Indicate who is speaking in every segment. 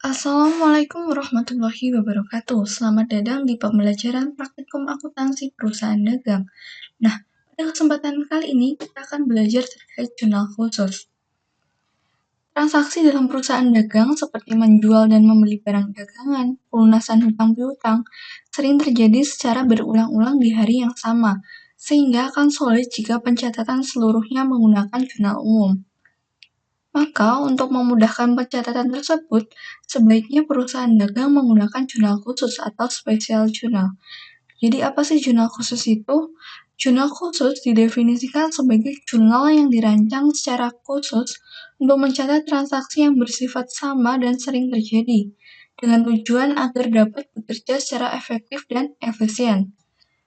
Speaker 1: Assalamualaikum warahmatullahi wabarakatuh. Selamat datang di pembelajaran praktikum akuntansi perusahaan dagang. Nah, pada kesempatan kali ini kita akan belajar terkait jurnal khusus. Transaksi dalam perusahaan dagang seperti menjual dan membeli barang dagangan, pelunasan hutang piutang, sering terjadi secara berulang-ulang di hari yang sama, sehingga akan sulit jika pencatatan seluruhnya menggunakan jurnal umum. Maka, untuk memudahkan pencatatan tersebut, sebaiknya perusahaan dagang menggunakan jurnal khusus atau special journal. Jadi, apa sih jurnal khusus itu? Jurnal khusus didefinisikan sebagai jurnal yang dirancang secara khusus untuk mencatat transaksi yang bersifat sama dan sering terjadi, dengan tujuan agar dapat bekerja secara efektif dan efisien.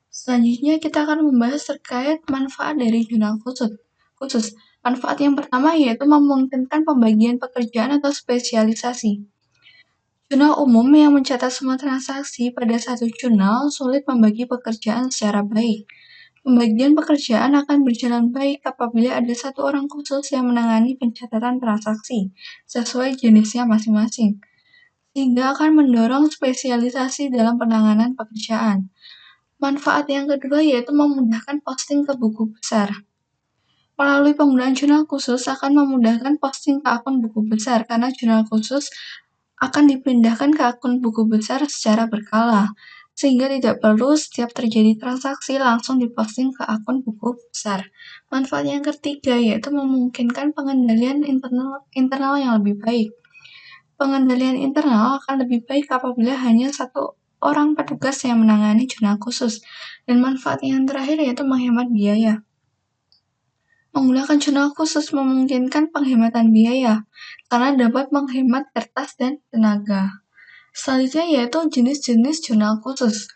Speaker 1: Selanjutnya, kita akan membahas terkait manfaat dari jurnal khusus. Manfaat yang pertama yaitu memungkinkan pembagian pekerjaan atau spesialisasi. Jurnal umum yang mencatat semua transaksi pada satu jurnal sulit membagi pekerjaan secara baik. Pembagian pekerjaan akan berjalan baik apabila ada satu orang khusus yang menangani pencatatan transaksi sesuai jenisnya masing-masing, sehingga akan mendorong spesialisasi dalam penanganan pekerjaan. Manfaat yang kedua yaitu memudahkan posting ke buku besar. Melalui penggunaan jurnal khusus akan memudahkan posting ke akun buku besar karena jurnal khusus akan dipindahkan ke akun buku besar secara berkala, sehingga tidak perlu setiap terjadi transaksi langsung diposting ke akun buku besar. Manfaat yang ketiga yaitu memungkinkan pengendalian internal yang lebih baik. Pengendalian internal akan lebih baik apabila hanya satu orang petugas yang menangani jurnal khusus. Dan manfaat yang terakhir yaitu menghemat biaya. Menggunakan jurnal khusus memungkinkan penghematan biaya, karena dapat menghemat kertas dan tenaga. Selanjutnya yaitu jenis-jenis jurnal khusus.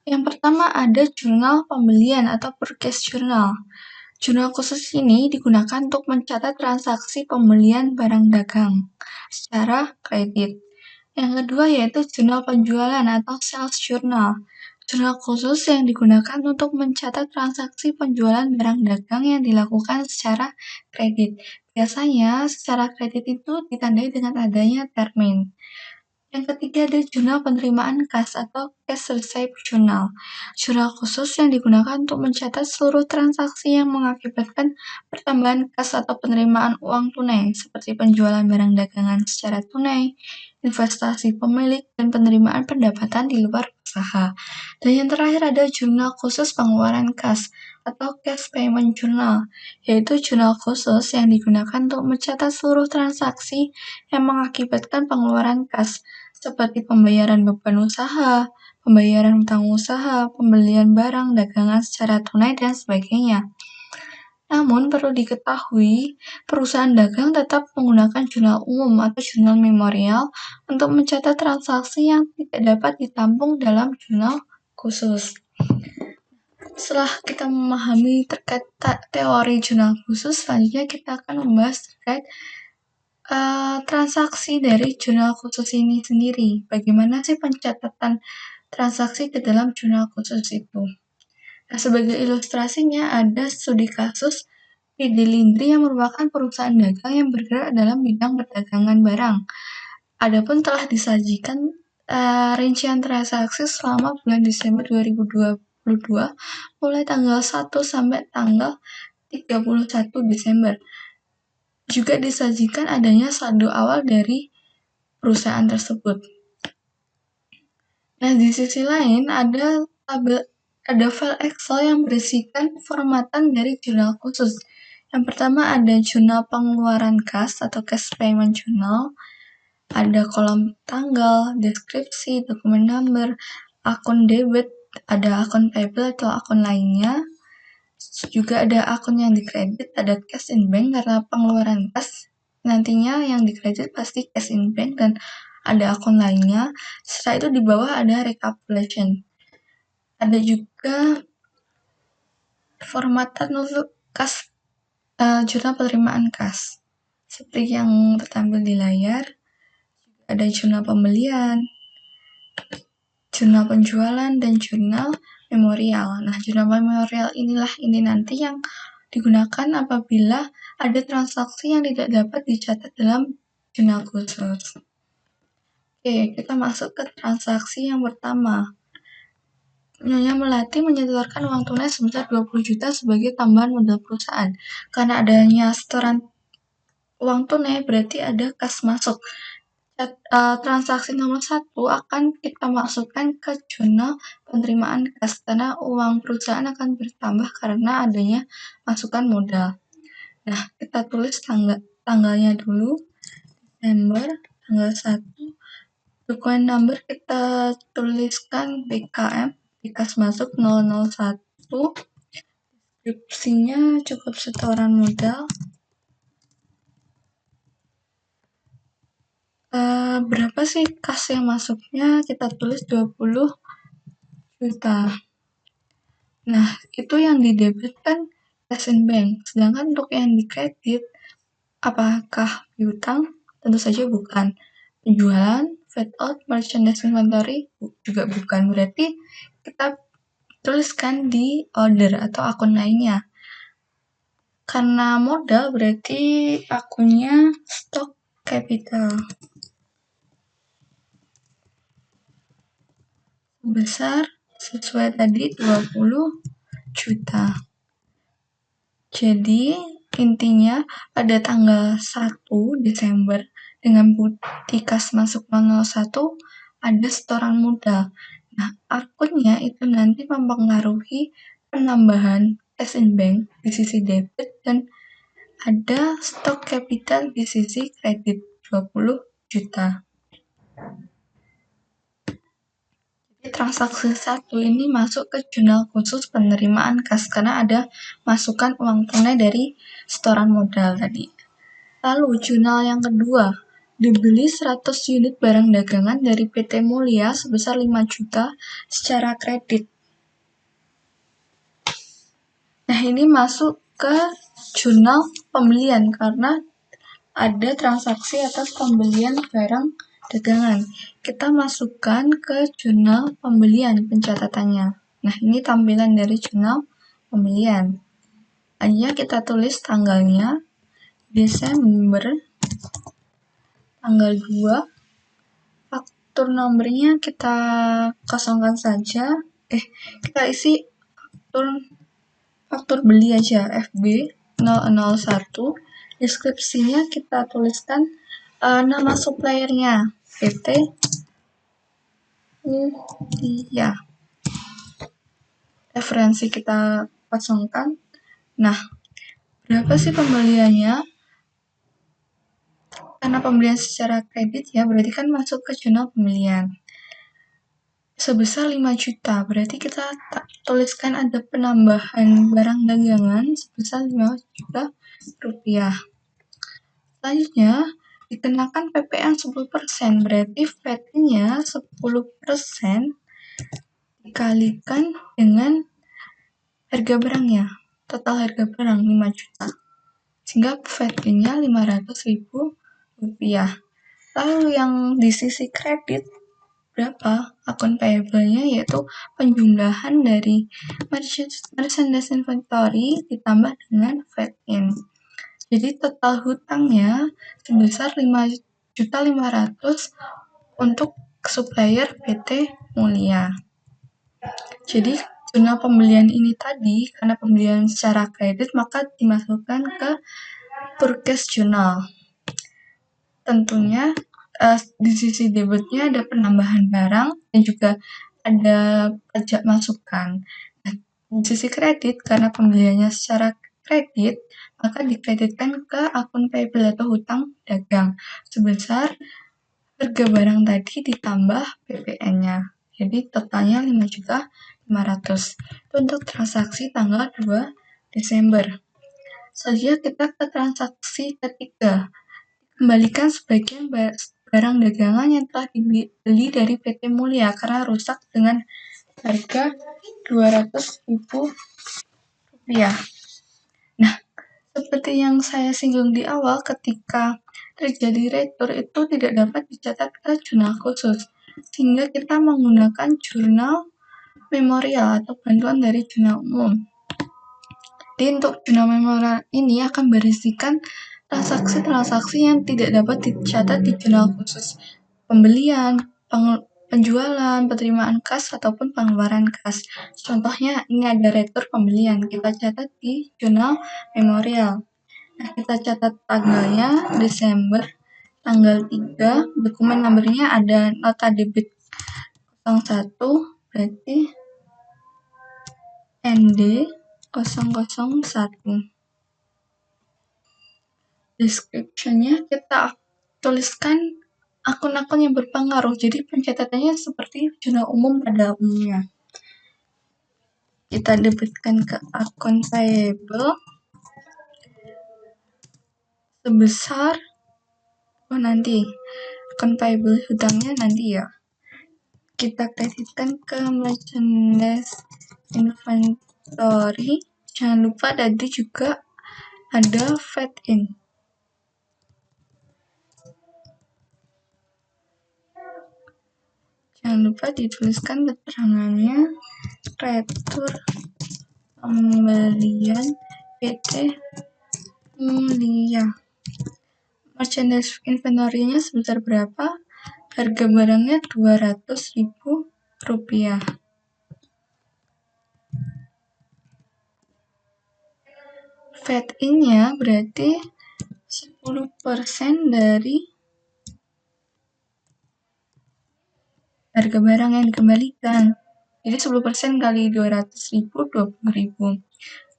Speaker 1: Yang pertama ada jurnal pembelian atau purchase journal. Jurnal khusus ini digunakan untuk mencatat transaksi pembelian barang dagang secara kredit. Yang kedua yaitu jurnal penjualan atau sales journal. Jurnal khusus yang digunakan untuk mencatat transaksi penjualan barang dagang yang dilakukan secara kredit. Biasanya secara kredit itu ditandai dengan adanya termin. Yang ketiga ada jurnal penerimaan kas atau cash receipt journal. Jurnal khusus yang digunakan untuk mencatat seluruh transaksi yang mengakibatkan pertambahan kas atau penerimaan uang tunai, seperti penjualan barang dagangan secara tunai, investasi pemilik, dan penerimaan pendapatan di luar usaha. Dan yang terakhir ada jurnal khusus pengeluaran kas atau cash payment journal, yaitu jurnal khusus yang digunakan untuk mencatat seluruh transaksi yang mengakibatkan pengeluaran kas, seperti pembayaran beban usaha, pembayaran hutang usaha, pembelian barang dagangan secara tunai, dan sebagainya. Namun, perlu diketahui, perusahaan dagang tetap menggunakan jurnal umum atau jurnal memorial untuk mencatat transaksi yang tidak dapat ditampung dalam jurnal khusus. Setelah kita memahami terkait teori jurnal khusus, selanjutnya kita akan membahas terkait transaksi dari jurnal khusus ini sendiri. Bagaimana sih pencatatan transaksi ke dalam jurnal khusus itu? Nah, sebagai ilustrasinya ada studi kasus PD Lindri yang merupakan perusahaan dagang yang bergerak dalam bidang perdagangan barang. Adapun telah disajikan rincian transaksi selama bulan Desember 2022 mulai tanggal 1 sampai tanggal 31 Desember. Juga disajikan adanya saldo awal dari perusahaan tersebut. Nah, di sisi lain ada file Excel yang berisikan formatan dari jurnal khusus. Yang pertama ada jurnal pengeluaran kas atau cash payment journal. Ada kolom tanggal, deskripsi, dokumen number, akun debit, ada akun payable atau akun lainnya. Juga ada akun yang dikredit, ada cash in bank karena pengeluaran kas. Nantinya yang dikredit pasti cash in bank dan ada akun lainnya. Setelah itu di bawah ada recapitulation. Ada juga formatan untuk kas jurnal penerimaan kas. Seperti yang tertampil di layar, ada jurnal pembelian, jurnal penjualan, dan jurnal memorial. Nah, jurnal memorial ini nanti yang digunakan apabila ada transaksi yang tidak dapat dicatat dalam jurnal khusus. Oke, kita masuk ke transaksi yang pertama. Nyonya Melati menyetorkan uang tunai sebesar 20 juta sebagai tambahan modal perusahaan. Karena adanya setoran uang tunai berarti ada kas masuk. Transaksi nomor 1 akan kita masukkan ke jurnal penerimaan kas karena uang perusahaan akan bertambah karena adanya masukan modal. Nah, kita tulis tanggalnya dulu, Desember, tanggal 1. Dokumen number kita tuliskan BKM, kas masuk 001. Deskripsinya cukup setoran modal. Berapa sih kas yang masuknya? Kita tulis 20 juta. Nah, itu yang di debit kan cash in bank. Sedangkan untuk yang di kredit, apakah piutang? Tentu saja bukan. Penjualan, fade out, merchandise inventory juga bukan. Berarti kita tuliskan di order atau akun lainnya. Karena modal berarti akunnya stock capital. Besar sesuai tadi 20 juta. Jadi intinya pada tanggal 1 Desember dengan bukti kas masuk 001 ada setoran modal. Nah, akunnya itu nanti mempengaruhi penambahan cash in bank di sisi debit dan ada stok capital di sisi kredit 20 juta. Transaksi 1 ini masuk ke jurnal khusus penerimaan kas karena ada masukan uang tunai dari setoran modal tadi. Lalu jurnal yang kedua, dibeli 100 unit barang dagangan dari PT Mulia sebesar 5 juta secara kredit. Nah, ini masuk ke jurnal pembelian karena ada transaksi atas pembelian barang dagangan. Kita masukkan ke jurnal pembelian pencatatannya. Nah, ini tampilan dari jurnal pembelian. Hanya kita tulis tanggalnya, Desember, tanggal 2, faktur nomornya kita kosongkan saja. Kita isi faktur beli aja, FB 001. Deskripsinya kita tuliskan nama suppliernya, PT Mulia. Referensi kita kosongkan. Nah, berapa sih pembeliannya? Karena pembelian secara kredit ya, berarti kan masuk ke jurnal pembelian. Sebesar 5 juta, berarti kita tuliskan ada penambahan barang dagangan sebesar 5 juta rupiah. Selanjutnya, dikenakan PPN 10%, berarti VAT-nya 10% dikalikan dengan harga barangnya, total harga barang 5 juta, sehingga VAT-nya 500.000 rupiah. Lalu yang di sisi kredit, berapa? Akun payable-nya yaitu penjumlahan dari merchandise inventory ditambah dengan VAT-in. Jadi total hutangnya sebesar 5.500.000 untuk supplier PT Mulia. Jadi jurnal pembelian ini tadi karena pembelian secara kredit maka dimasukkan ke purchase journal. Tentunya di sisi debitnya ada penambahan barang dan juga ada pajak masukan. Nah, di sisi kredit karena pembeliannya secara kredit maka dikreditkan ke akun payable atau hutang dagang sebesar harga barang tadi ditambah PPN-nya. Jadi totalnya 5.500.000. Itu untuk transaksi tanggal 2 Desember. Selanjutnya kita ke transaksi ketiga. Kembalikan sebagian barang dagangan yang telah dibeli dari PT Mulia karena rusak dengan harga 200.000 rupiah. Nah, seperti yang saya singgung di awal, ketika terjadi retur itu tidak dapat dicatat ke jurnal khusus, sehingga kita menggunakan jurnal memorial atau bantuan dari jurnal umum. Jadi untuk jurnal memorial ini akan berisikan transaksi-transaksi yang tidak dapat dicatat di jurnal khusus. pembelian, penjualan, penerimaan kas, ataupun pengeluaran kas. Contohnya, ini ada retur pembelian. Kita catat di jurnal memorial. Nah, kita catat tanggalnya Desember, tanggal 3, dokumen nomornya ada nota debit 01, berarti ND 001. Description-nya kita tuliskan akun-akun yang berpengaruh. Jadi pencatatannya seperti jurnal umum pada umumnya. Kita debitkan ke akun payable sebesar nanti akun payable hutangnya nanti ya. Kita kreditkan ke merchandise inventory. Jangan lupa tadi juga ada fed in. Jangan lupa dituliskan keterangannya retur pembelian PT Mulia. Merchandise inventory-nya sebesar berapa? Harga barangnya Rp200.000. Fed in-nya berarti 10% dari harga barang yang dikembalikan. Jadi 10% kali 200.000, 20.000.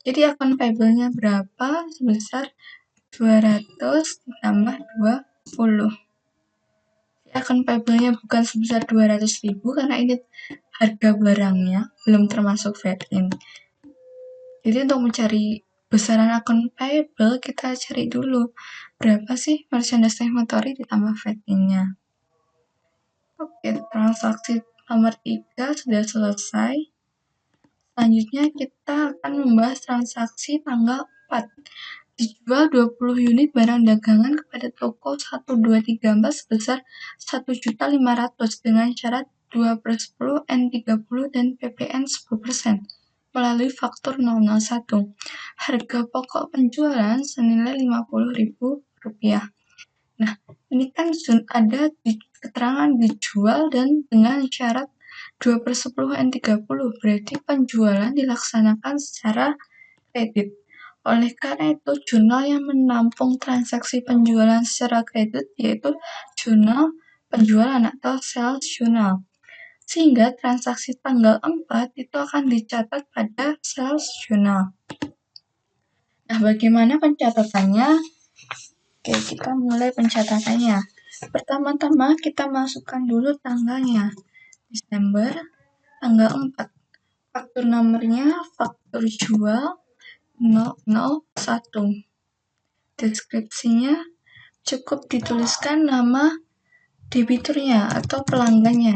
Speaker 1: Jadi akun payable-nya berapa? Sebesar 200 ditambah 20. Akun payable-nya bukan sebesar 200.000 karena ini harga barangnya belum termasuk fed in. Jadi untuk mencari besaran akun payable, kita cari dulu berapa sih merchandise inventory ditambah fed in-nya. Oke, transaksi nomor 3 sudah selesai. Selanjutnya kita akan membahas transaksi tanggal 4. Dijual 20 unit barang dagangan kepada toko 1234 sebesar 1.500.000 dengan syarat 2/10, N30 dan PPN 10% melalui faktur 001. Harga pokok penjualan senilai Rp50.000. Nah, ini kan ada di keterangan dijual dan dengan syarat 2/10 N30, berarti penjualan dilaksanakan secara kredit. Oleh karena itu, jurnal yang menampung transaksi penjualan secara kredit yaitu jurnal penjualan atau sales journal. Sehingga transaksi tanggal 4 itu akan dicatat pada sales journal. Nah, bagaimana pencatatannya? Oke, kita mulai pencatatannya. Pertama-tama kita masukkan dulu tanggalnya. Desember, tanggal 4. Faktur nomornya faktur jual 001. Deskripsinya cukup dituliskan nama debiturnya atau pelanggannya.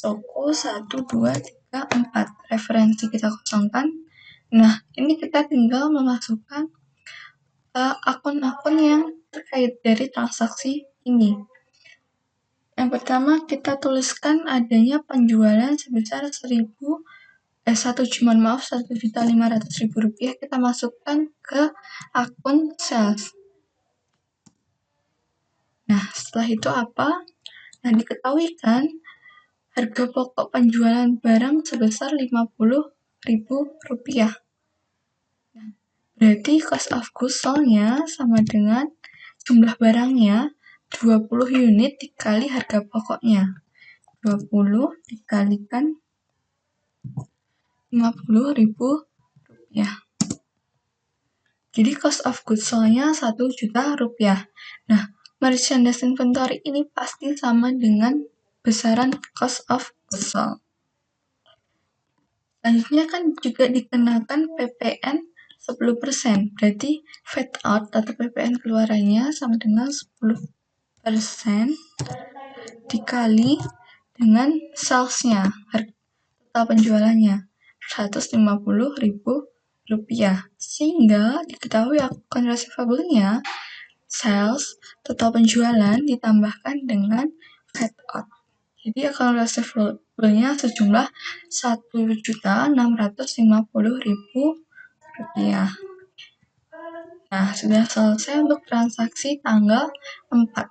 Speaker 1: Toko 1, 2, 3, 4. Referensi kita kosongkan. Nah, ini kita tinggal memasukkan akun-akun yang terkait dari transaksi ini. Yang pertama kita tuliskan adanya penjualan sebesar 1.500.000 rupiah, kita masukkan ke akun sales. Nah, setelah itu apa? Nah, diketahui kan harga pokok penjualan barang sebesar Rp50.000. Nah, berarti cost of goods sold-nya sama dengan jumlah barangnya 20 unit dikali harga pokoknya. 20 dikalikan Rp50.000. Jadi cost of goods sold-nya Rp1.000.000. Nah, merchandise inventory ini pasti sama dengan besaran cost of goods sold. Selanjutnya kan juga dikenakan PPN 10%. Berarti fade out atau PPN keluarannya sama dengan 10% dikali dengan sales-nya, total penjualannya Rp150.000. Sehingga diketahui akun receivable-nya sales total penjualan ditambahkan dengan fade out. Jadi akun receivable-nya sejumlah Rp1.650.000. Nah, sudah selesai untuk transaksi tanggal 4.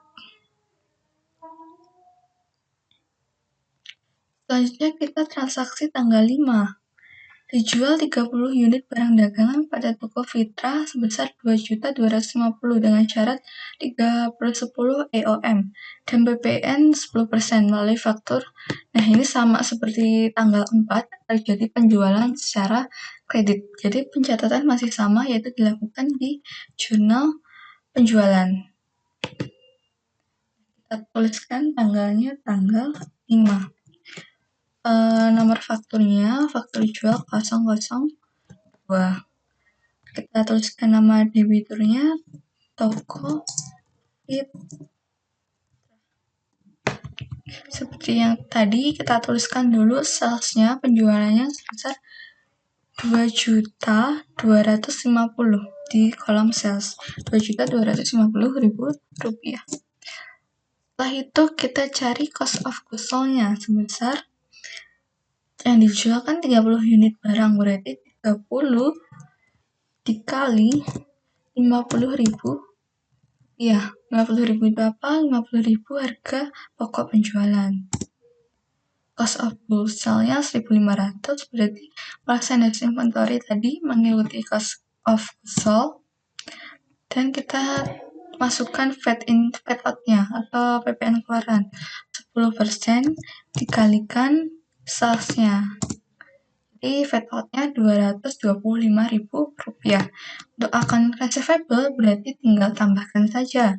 Speaker 1: Selanjutnya kita transaksi tanggal 5. Dijual 30 unit barang dagangan pada toko Fitra sebesar 2.250 dengan syarat 3/10 EOM dan PPN 10% melalui faktur. Nah, ini sama seperti tanggal 4 terjadi penjualan secara kredit. Jadi pencatatan masih sama, yaitu dilakukan di jurnal penjualan. Kita tuliskan tanggalnya tanggal 5. Nomor fakturnya, faktur jual 002. Kita tuliskan nama debiturnya, toko Fit. Seperti yang tadi, kita tuliskan dulu salesnya, penjualannya sebesar 2.250 di kolom sales, 2.250.000 rupiah. Setelah itu kita cari cost of goods sold-nya sebesar, yang dijual kan 30 unit barang, berarti 30 dikali 50.000. Iya, 50.000 itu apa? 50.000 harga pokok penjualan. Cost of goods sold-nya 1.500, berarti percentage inventory tadi mengikuti cost of goods sold. Dan kita masukkan VAT out-nya atau PPN keluaran. 10% dikalikan sales-nya. Jadi VAT out-nya 225.000 rupiah. Untuk akun receivable berarti tinggal tambahkan saja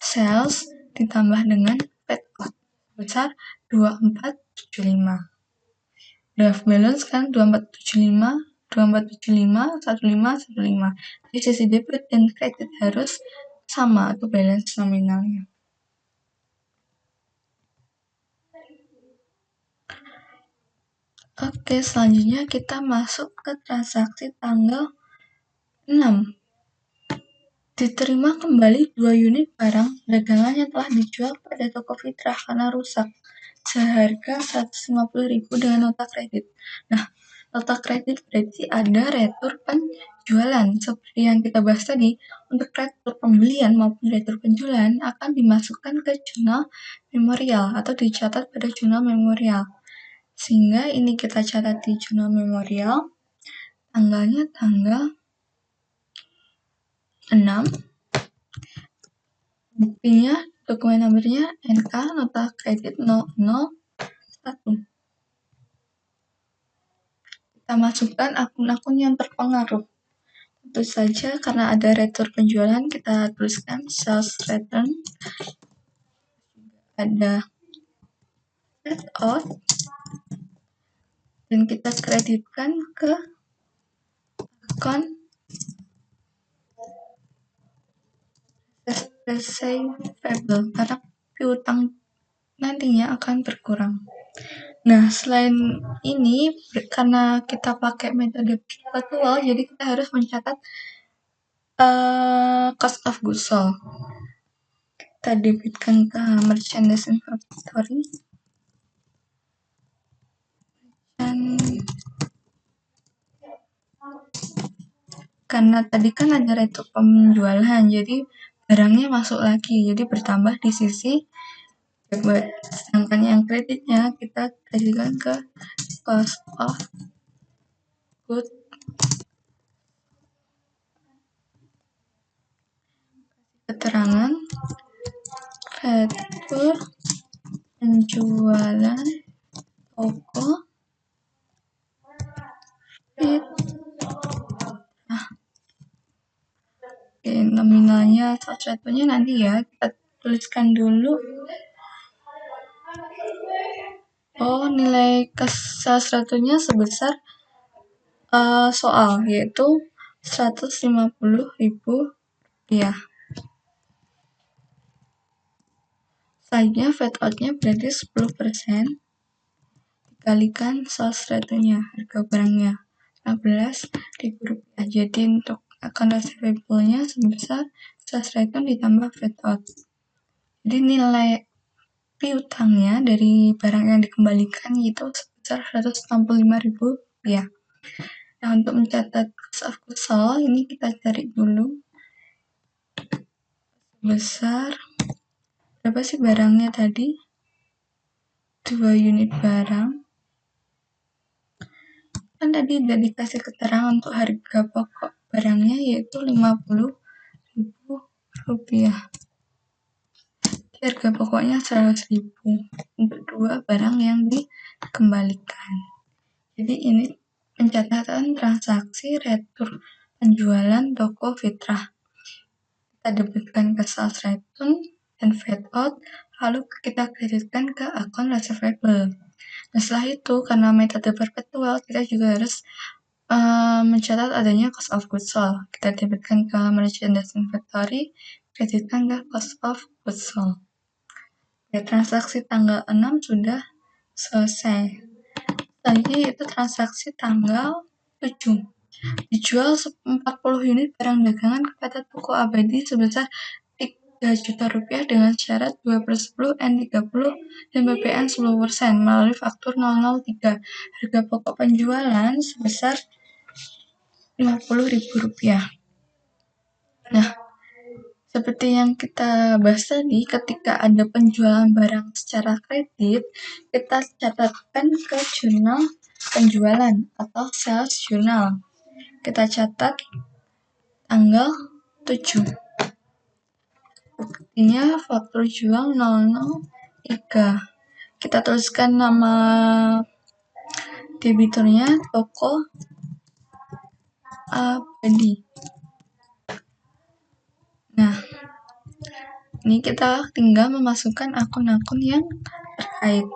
Speaker 1: sales ditambah dengan VAT out sebesar 2475. Draft balance kan 2475, 1515. Jadi sisi debit dan kredit harus sama atau balance nominalnya. Oke, selanjutnya kita masuk ke transaksi tanggal 6. Diterima kembali 2 unit barang dagangan yang telah dijual pada toko Fitrah karena rusak, seharga 150.000 dengan nota kredit. Nah, nota kredit berarti ada retur penjualan. Seperti yang kita bahas tadi, untuk retur pembelian maupun retur penjualan akan dimasukkan ke jurnal memorial atau dicatat pada jurnal memorial. Sehingga ini kita catat di jurnal memorial, tanggalnya tanggal 6, buktinya dokumen nomornya NK nota kredit 001. Kita masukkan akun-akun yang terpengaruh. Tentu saja karena ada retur penjualan, kita tuliskan sales return, ada VAT out, dan kita kreditkan ke akun receivable karena piutang nantinya akan berkurang. Nah, selain ini, karena kita pakai metode virtual, jadi kita harus mencatat cost of goods sold. Kita debitkan ke merchandise inventory. Dan karena tadi kan ada retur penjualan, jadi barangnya masuk lagi, jadi bertambah di sisi debit. Sedangkan yang kreditnya kita kreditkan ke cost of goods. Keterangan retur penjualan toko Fit. Oke, nominalnya satunya nanti ya, kita tuliskan dulu. Nilai sales returnya sebesar soal, yaitu 150.000 rupiah. Selanjutnya VAT out-nya berarti 10% dikalikan sales returnya, harga barangnya 15.000 rupiah. Jadi untuk akun receivable-nya sebesar sales return ditambah VAT out. Jadi nilai piutangnya dari barang yang dikembalikan itu sebesar 165.000 rupiah. Nah, untuk mencatat cost of goods sold ini kita cari dulu sebesar berapa sih barangnya tadi? 2 unit barang. kan tadi udah dikasih keterangan untuk harga pokok barangnya yaitu Rp50.000. Harga pokoknya Rp100.000 untuk 2 barang yang dikembalikan. Jadi ini pencatatan transaksi retur penjualan toko fitrah. Kita debitkan ke sales return dan fade out, lalu kita kreditkan ke akun receivable. Nah, setelah itu, karena metode perpetual, kita juga harus mencatat adanya cost of goods sold. Kita debitkan ke merchandise inventory, kreditkan ke cost of goods sold. Ya, transaksi tanggal 6 sudah selesai. Selanjutnya yaitu transaksi tanggal 7. Dijual 40 unit barang dagangan kepada toko abadi sebesar Rp3.000.000 dengan syarat 2/10 N30 dan PPN 10% melalui faktur 003. Harga pokok penjualan sebesar Rp50.000. Nah, seperti yang kita bahas tadi, ketika ada penjualan barang secara kredit, kita catatkan ke jurnal penjualan atau sales journal. Kita catat tanggal 7. Buktinya faktur jual 003. Kita tuliskan nama debiturnya toko abadi. Nah, ini kita tinggal memasukkan akun-akun yang terkait.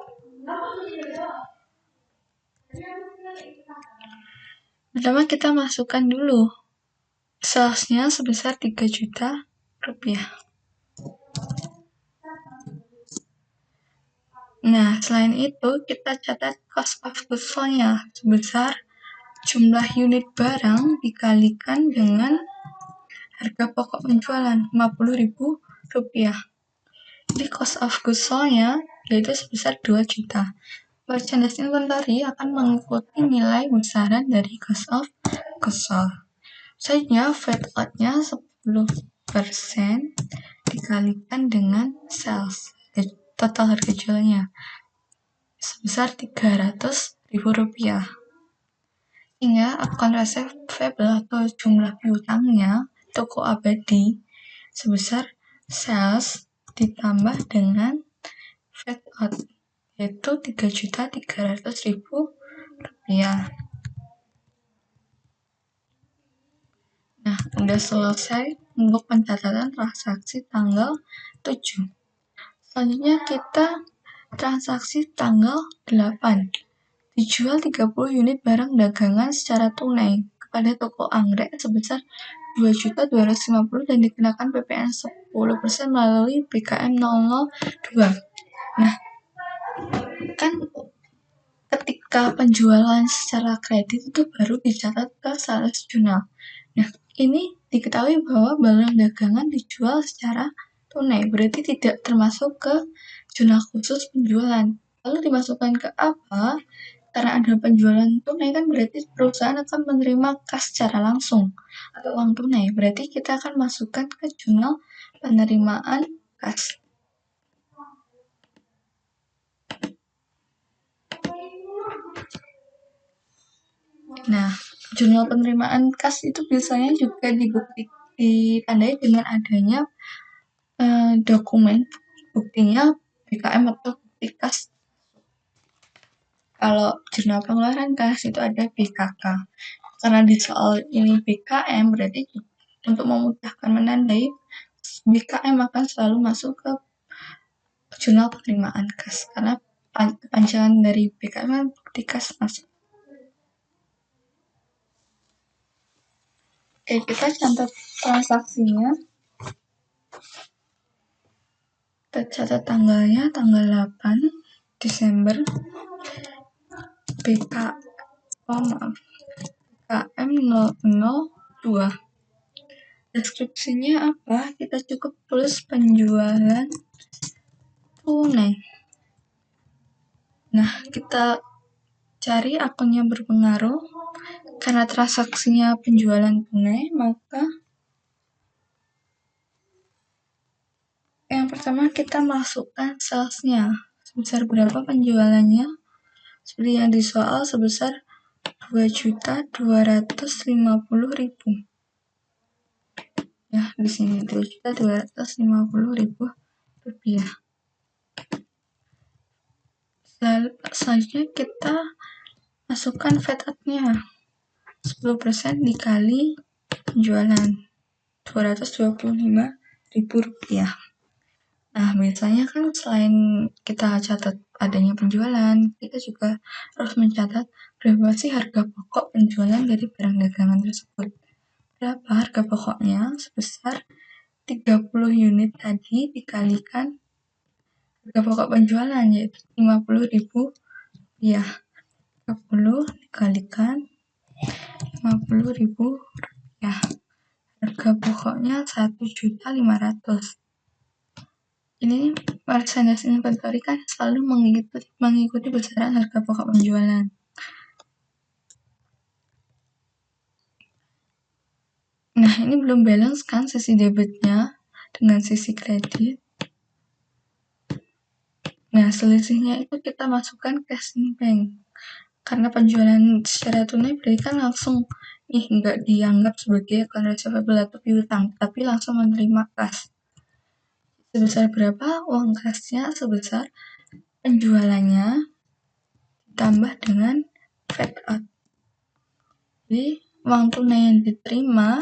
Speaker 1: Pertama kita masukkan dulu salesnya sebesar Rp3.000.000. Nah, selain itu kita catat cost of goods sold-nya sebesar jumlah unit barang dikalikan dengan harga pokok penjualan Rp50.000. Jadi cost of goods sold-nya yaitu sebesar 2 juta. Merchandise inventory akan mengikuti nilai besaran dari cost of goods sold. Selanjutnya fade out-nya 10% dikalikan dengan sales, total harga jualnya sebesar Rp300.000. Sehingga akun receivable atau jumlah piutangnya toko abadi sebesar sales ditambah dengan fade out yaitu Rp3.300.000. Nah, udah selesai untuk pencatatan transaksi tanggal 7. Selanjutnya kita transaksi tanggal 8. Dijual 30 unit barang dagangan secara tunai kepada toko anggrek sebesar Rp2.250.000 dan dikenakan PPN 10% melalui BKM 002. Nah, kan ketika penjualan secara kredit itu baru dicatat ke sales journal. Nah, ini diketahui bahwa barang dagangan dijual secara tunai, berarti tidak termasuk ke jurnal khusus penjualan. Lalu dimasukkan ke apa? Karena ada penjualan tunai kan berarti perusahaan akan menerima kas secara langsung atau uang tunai. Berarti kita akan masukkan ke jurnal penerimaan kas. Nah, jurnal penerimaan kas itu biasanya juga ditandai dengan adanya dokumen buktinya BKM atau bukti kas. Kalau jurnal pengeluaran kas itu ada BKK. Karena di soal ini BKM berarti untuk memudahkan menandai BKM akan selalu masuk ke jurnal penerimaan kas karena kepanjangan dari BKM bukti kas masuk. Oke, kita catat transaksinya. Kita catat tanggalnya, tanggal 8 Desember. BKM 002. Deskripsinya apa? Kita cukup tulis penjualan tunai. Nah, kita cari akun yang berpengaruh. Karena transaksinya penjualan tunai, maka yang pertama kita masukkan salesnya. Sebesar berapa penjualannya? Seperti yang di soal sebesar Rp2.250.000. Ya, di sini Rp2.250.000. Selanjutnya kita masukkan FET-nya 10% dikali penjualan Rp225.000. Nah, biasanya kan selain kita catat adanya penjualan, kita juga harus mencatat berapa sih harga pokok penjualan dari barang dagangan tersebut. Berapa harga pokoknya? Sebesar 30 unit tadi dikalikan harga pokok penjualan, yaitu Rp50.000. 30 dikalikan Rp50.000. Harga pokoknya 1.500.000. Ini merchandise inventory kan selalu mengikuti besaran harga pokok penjualan. Nah, ini belum balance kan sisi debitnya dengan sisi kredit. Nah, selisihnya itu kita masukkan cash in bank. Karena penjualan secara tunai berarti kan langsung nggak dianggap sebagai account receivable atau piutang, tapi langsung menerima cash. Sebesar berapa? Uang cashnya sebesar penjualannya ditambah dengan fed out. Jadi, uang tunai yang diterima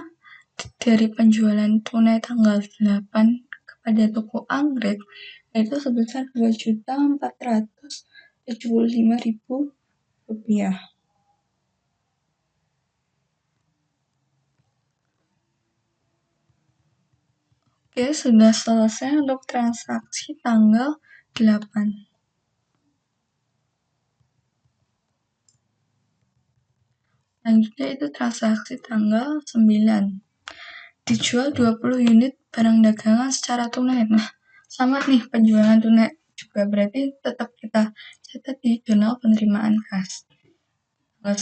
Speaker 1: dari penjualan tunai tanggal 8 kepada toko anggrek yaitu sebesar Rp2.475.000. Oke, sudah selesai untuk transaksi tanggal 8. Selanjutnya itu transaksi tanggal 9. Dijual 20 unit barang dagangan secara tunai. Nah, sama nih penjualan tunai juga berarti tetap kita catat di jurnal penerimaan kas. Tanggal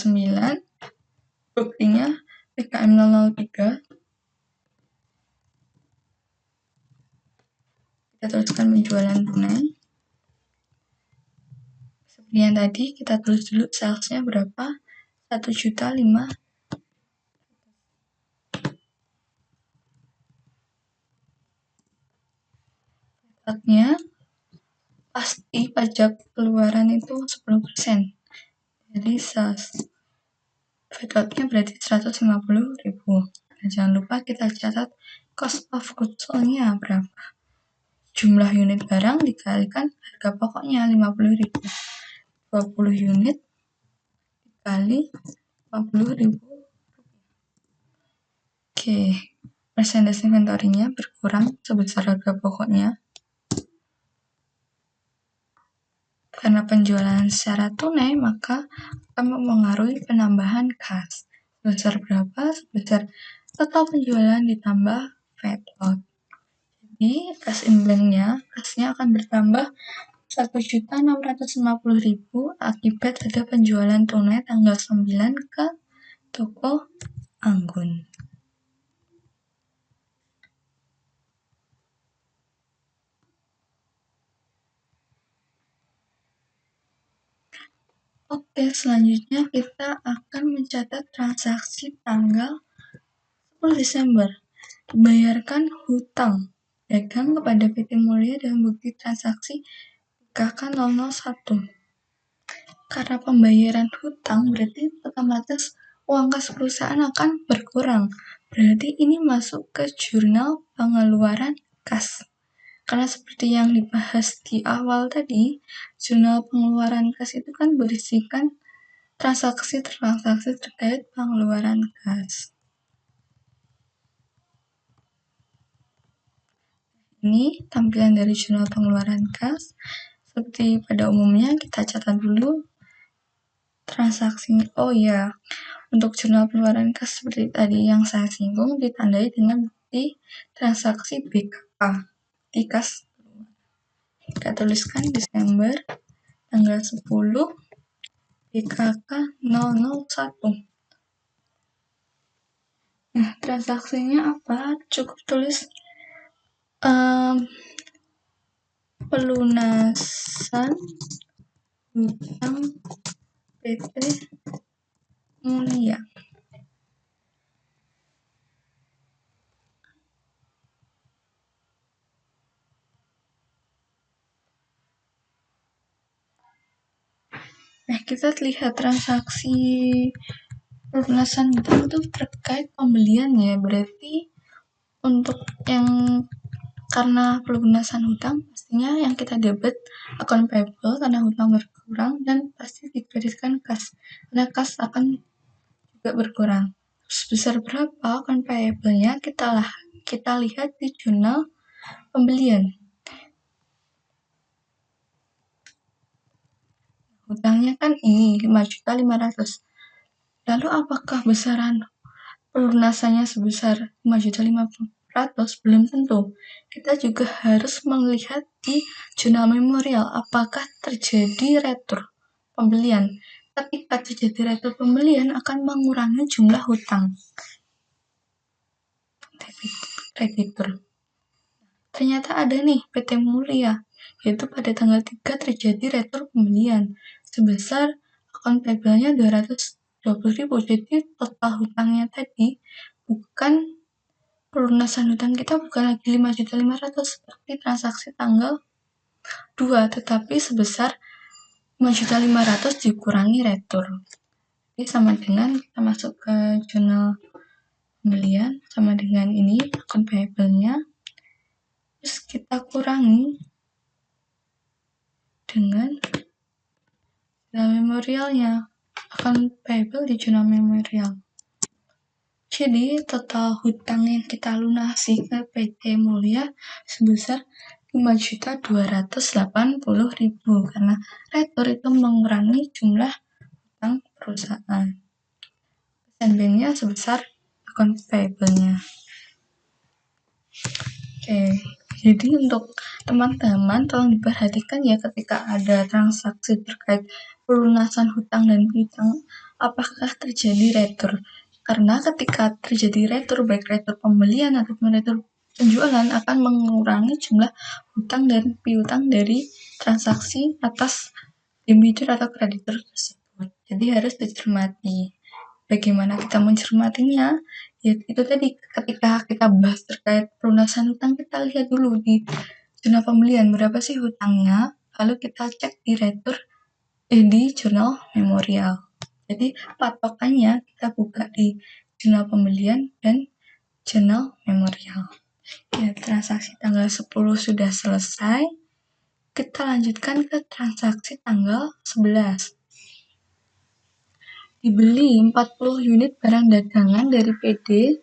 Speaker 1: 9, buktinya PKM 003. Kita tuliskan penjualan tunai. Seperti yang tadi, kita tulis dulu salesnya berapa? 1.500.000. Pajaknya pasti pajak keluaran itu 10%. Jadi sales fed-outnya berarti 150.000. Nah, jangan lupa kita catat cost of goods sold-nya berapa. Jumlah unit barang dikalikan harga pokoknya 50.000. 20 unit dikali 50.000. Oke, merchandise inventory-nya berkurang sebesar harga pokoknya. Karena penjualan secara tunai, maka akan mempengaruhi penambahan kas. Sebesar berapa? Sebesar total penjualan ditambah fed out. Jadi, kas in bank-nya, kasnya akan bertambah 1.650.000 akibat ada penjualan tunai tanggal 9 ke toko Anggun. Oke, selanjutnya kita akan mencatat transaksi tanggal 10 Desember. Bayarkan hutang dagang kepada PT Mulia dan bukti transaksi KK 001. Karena pembayaran hutang berarti otomatis uang kas perusahaan akan berkurang. Berarti ini masuk ke jurnal pengeluaran kas. Karena seperti yang dibahas di awal tadi, jurnal pengeluaran kas itu kan berisikan transaksi-transaksi terkait pengeluaran kas. Ini tampilan dari jurnal pengeluaran kas. Seperti pada umumnya kita catat dulu transaksi. Oh ya, untuk jurnal pengeluaran kas seperti tadi yang saya singgung ditandai dengan bukti transaksi BKA di kas. Kita tuliskan Desember tanggal 10 BKK 001. Nah, transaksinya apa? Cukup tulis pelunasan hutang PT mulia. Nah, kita lihat transaksi pelunasan hutang itu terkait pembelian ya. Berarti untuk yang karena pelunasan hutang, pastinya yang kita debit akun payable karena hutang berkurang, dan pasti dikreditkan kas karena kas akan juga berkurang. Sebesar berapa akun payable-nya kita lihat di jurnal pembelian. Hutangnya kan ini 5.500.000. Lalu apakah besaran pelunasannya sebesar 5.500.000? Belum tentu. Kita juga harus melihat di jurnal memorial apakah terjadi retur pembelian. Ketika terjadi retur pembelian akan mengurangi jumlah hutang kreditur. Ternyata ada nih PT Mulia, yaitu pada tanggal 3 terjadi retur pembelian sebesar akun payable-nya 220.000. Jadi total hutangnya tadi bukan pelunasan hutang kita bukan lagi 5.500.000 seperti transaksi tanggal 2, tetapi sebesar 5.500.000 dikurangi retur. Jadi sama dengan kita masuk ke jurnal pembelian, sama dengan ini akun payable-nya, terus kita kurangi dengan jurnal memorialnya, akun payable di jurnal memorial. Jadi total hutang yang kita lunasi ke PT Mulia sebesar 5.280.000 karena retur itu mengurangi jumlah hutang perusahaan. Persen sebesar akun payable-nya. Oke, jadi untuk teman-teman tolong diperhatikan ya ketika ada transaksi terkait pelunasan hutang dan piutang, apakah terjadi retur? Karena ketika terjadi retur, baik retur pembelian ataupun retur penjualan akan mengurangi jumlah hutang dan piutang dari transaksi atas debitur atau kreditur tersebut. Jadi harus dicermati. Bagaimana kita mencermatinya? Ya itu tadi, ketika kita bahas terkait pelunasan hutang, kita lihat dulu di jurnal pembelian berapa sih hutangnya, lalu kita cek di retur di jurnal memorial. Jadi patokannya kita buka di jurnal pembelian dan jurnal memorial. Ya, transaksi tanggal 10 sudah selesai. Kita lanjutkan ke transaksi tanggal 11. Dibeli 40 unit barang dagangan dari PD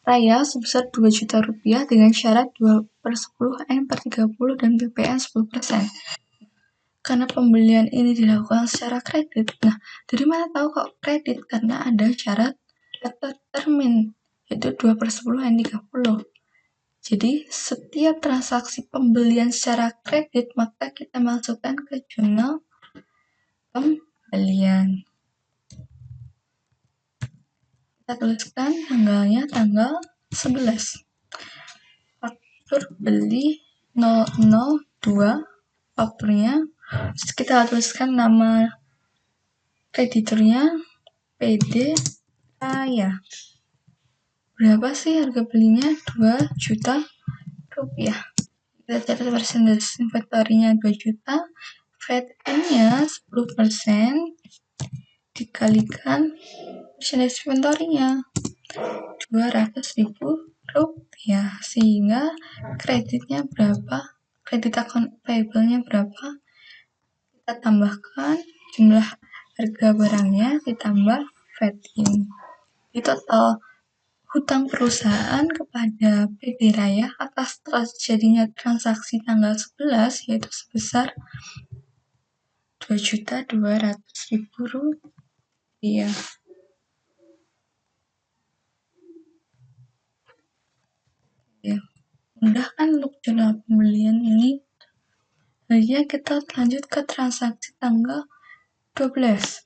Speaker 1: Raya sebesar 2 juta rupiah dengan syarat 2/10 N/30 dan PPN 10%. Karena pembelian ini dilakukan secara kredit. Nah, dari mana tahu kok kredit? Karena ada syarat atau termin, yaitu 2/10 N/30. Jadi, setiap transaksi pembelian secara kredit, maka kita masukkan ke jurnal pembelian. Kita tuliskan tanggalnya tanggal 11. Faktur beli 002, fakturnya. Terus kita tuliskan nama krediturnya PD Raya. Berapa sih harga belinya? 2 juta rupiah. Kita catat persentase inventory-nya 2 juta. VAT-nya 10% dikalikan persentase inventory-nya 200.000 rupiah, sehingga kreditnya berapa, kredit akun payable-nya berapa, kita tambahkan jumlah harga barangnya ditambah VAT ini. Di total hutang perusahaan kepada PD Raya atas terjadinya transaksi tanggal 11 yaitu sebesar 2.200.000 rupiah. Ya, mudah kan untuk jurnal pembelian ini. Selanjutnya kita lanjut ke transaksi tanggal 12.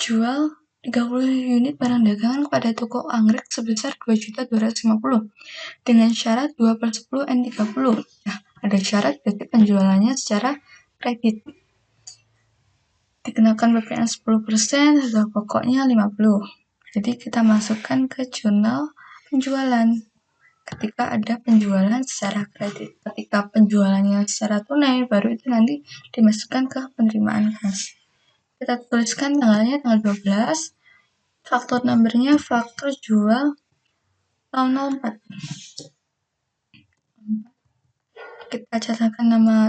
Speaker 1: Jual 30 unit barang dagangan kepada toko anggrek sebesar 2.250 dengan syarat 2/10 N/30. Nah, ada syarat berarti penjualannya secara kredit. dikenakan PPN 10%, harga pokoknya 50. Jadi kita masukkan ke jurnal penjualan. Ketika ada penjualan secara kredit, ketika penjualannya secara tunai, baru itu nanti dimasukkan ke penerimaan kas. Kita tuliskan tanggalnya tanggal 12, faktur numbernya faktur jual tahun 04. Kita catat nama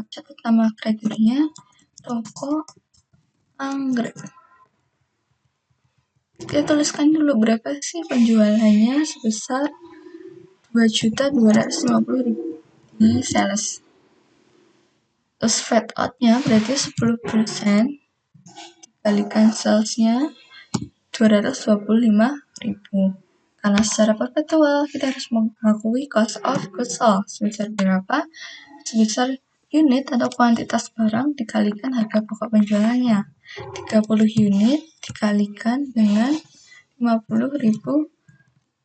Speaker 1: kreditnya toko anggrek. Kita tuliskan dulu berapa sih penjualannya, sebesar 2.250.000 di sales. Terus fat out-nya berarti 10% dikalikan salesnya 225.000. Karena secara perpetual kita harus mengakui cost of goods sold sebesar berapa? Sebesar unit atau kuantitas barang dikalikan harga pokok penjualannya. 30 unit dikalikan dengan 50.000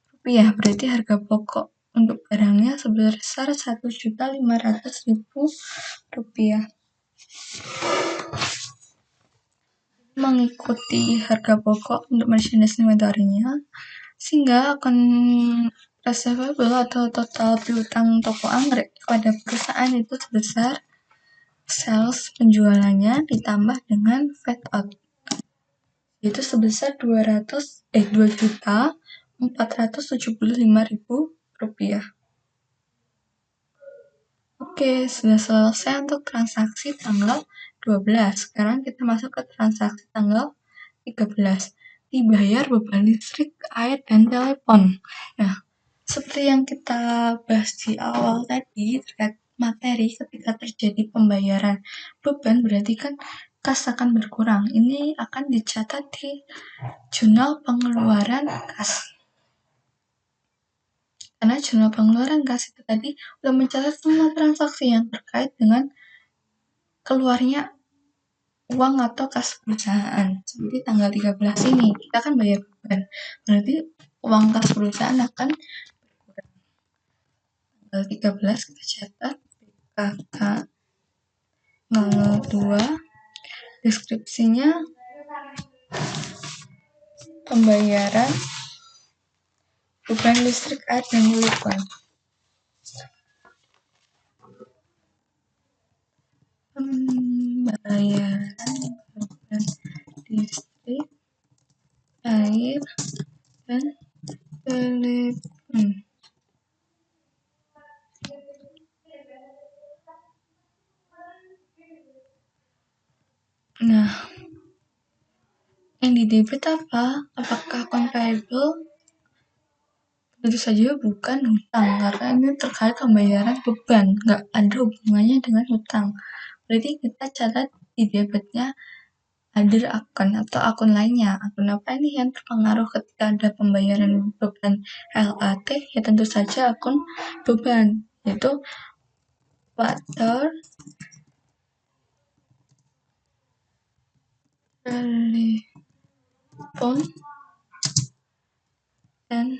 Speaker 1: rupiah, berarti harga pokok untuk barangnya sebesar 1.500.000 rupiah. Mengikuti harga pokok untuk merchandise inventory-nya, sehingga akun receivable atau total piutang toko anggrek pada perusahaan itu sebesar sales penjualannya ditambah dengan fat out, yaitu sebesar 2.475.000 rupiah. Oke, sudah selesai untuk transaksi tanggal 12. Sekarang kita masuk ke transaksi tanggal 13. Dibayar beban listrik, air, dan telepon. Nah, seperti yang kita bahas di awal tadi terkait materi, ketika terjadi pembayaran beban berarti kan kas akan berkurang. Ini akan dicatat di jurnal pengeluaran kas. Karena jurnal pengeluaran kas itu tadi sudah mencatat semua transaksi yang terkait dengan keluarnya uang atau kas perusahaan. Seperti tanggal 13 ini, kita kan bayar beban. Berarti uang kas perusahaan akan berkurang. Tanggal 13 kita catat BKK 02. Deskripsinya pembayaran beban listrik, air, dan telepon. Pembayaran beban listrik, air, dan telepon. Nah, yang di debit apa? Apakah account payable? Tentu saja bukan hutang, karena ini terkait pembayaran beban, nggak ada hubungannya dengan hutang. Berarti kita catat di debitnya other account atau akun lainnya. Akun apa ini yang terpengaruh ketika ada pembayaran beban LAT? Ya tentu saja akun beban, yaitu water, telepon, dan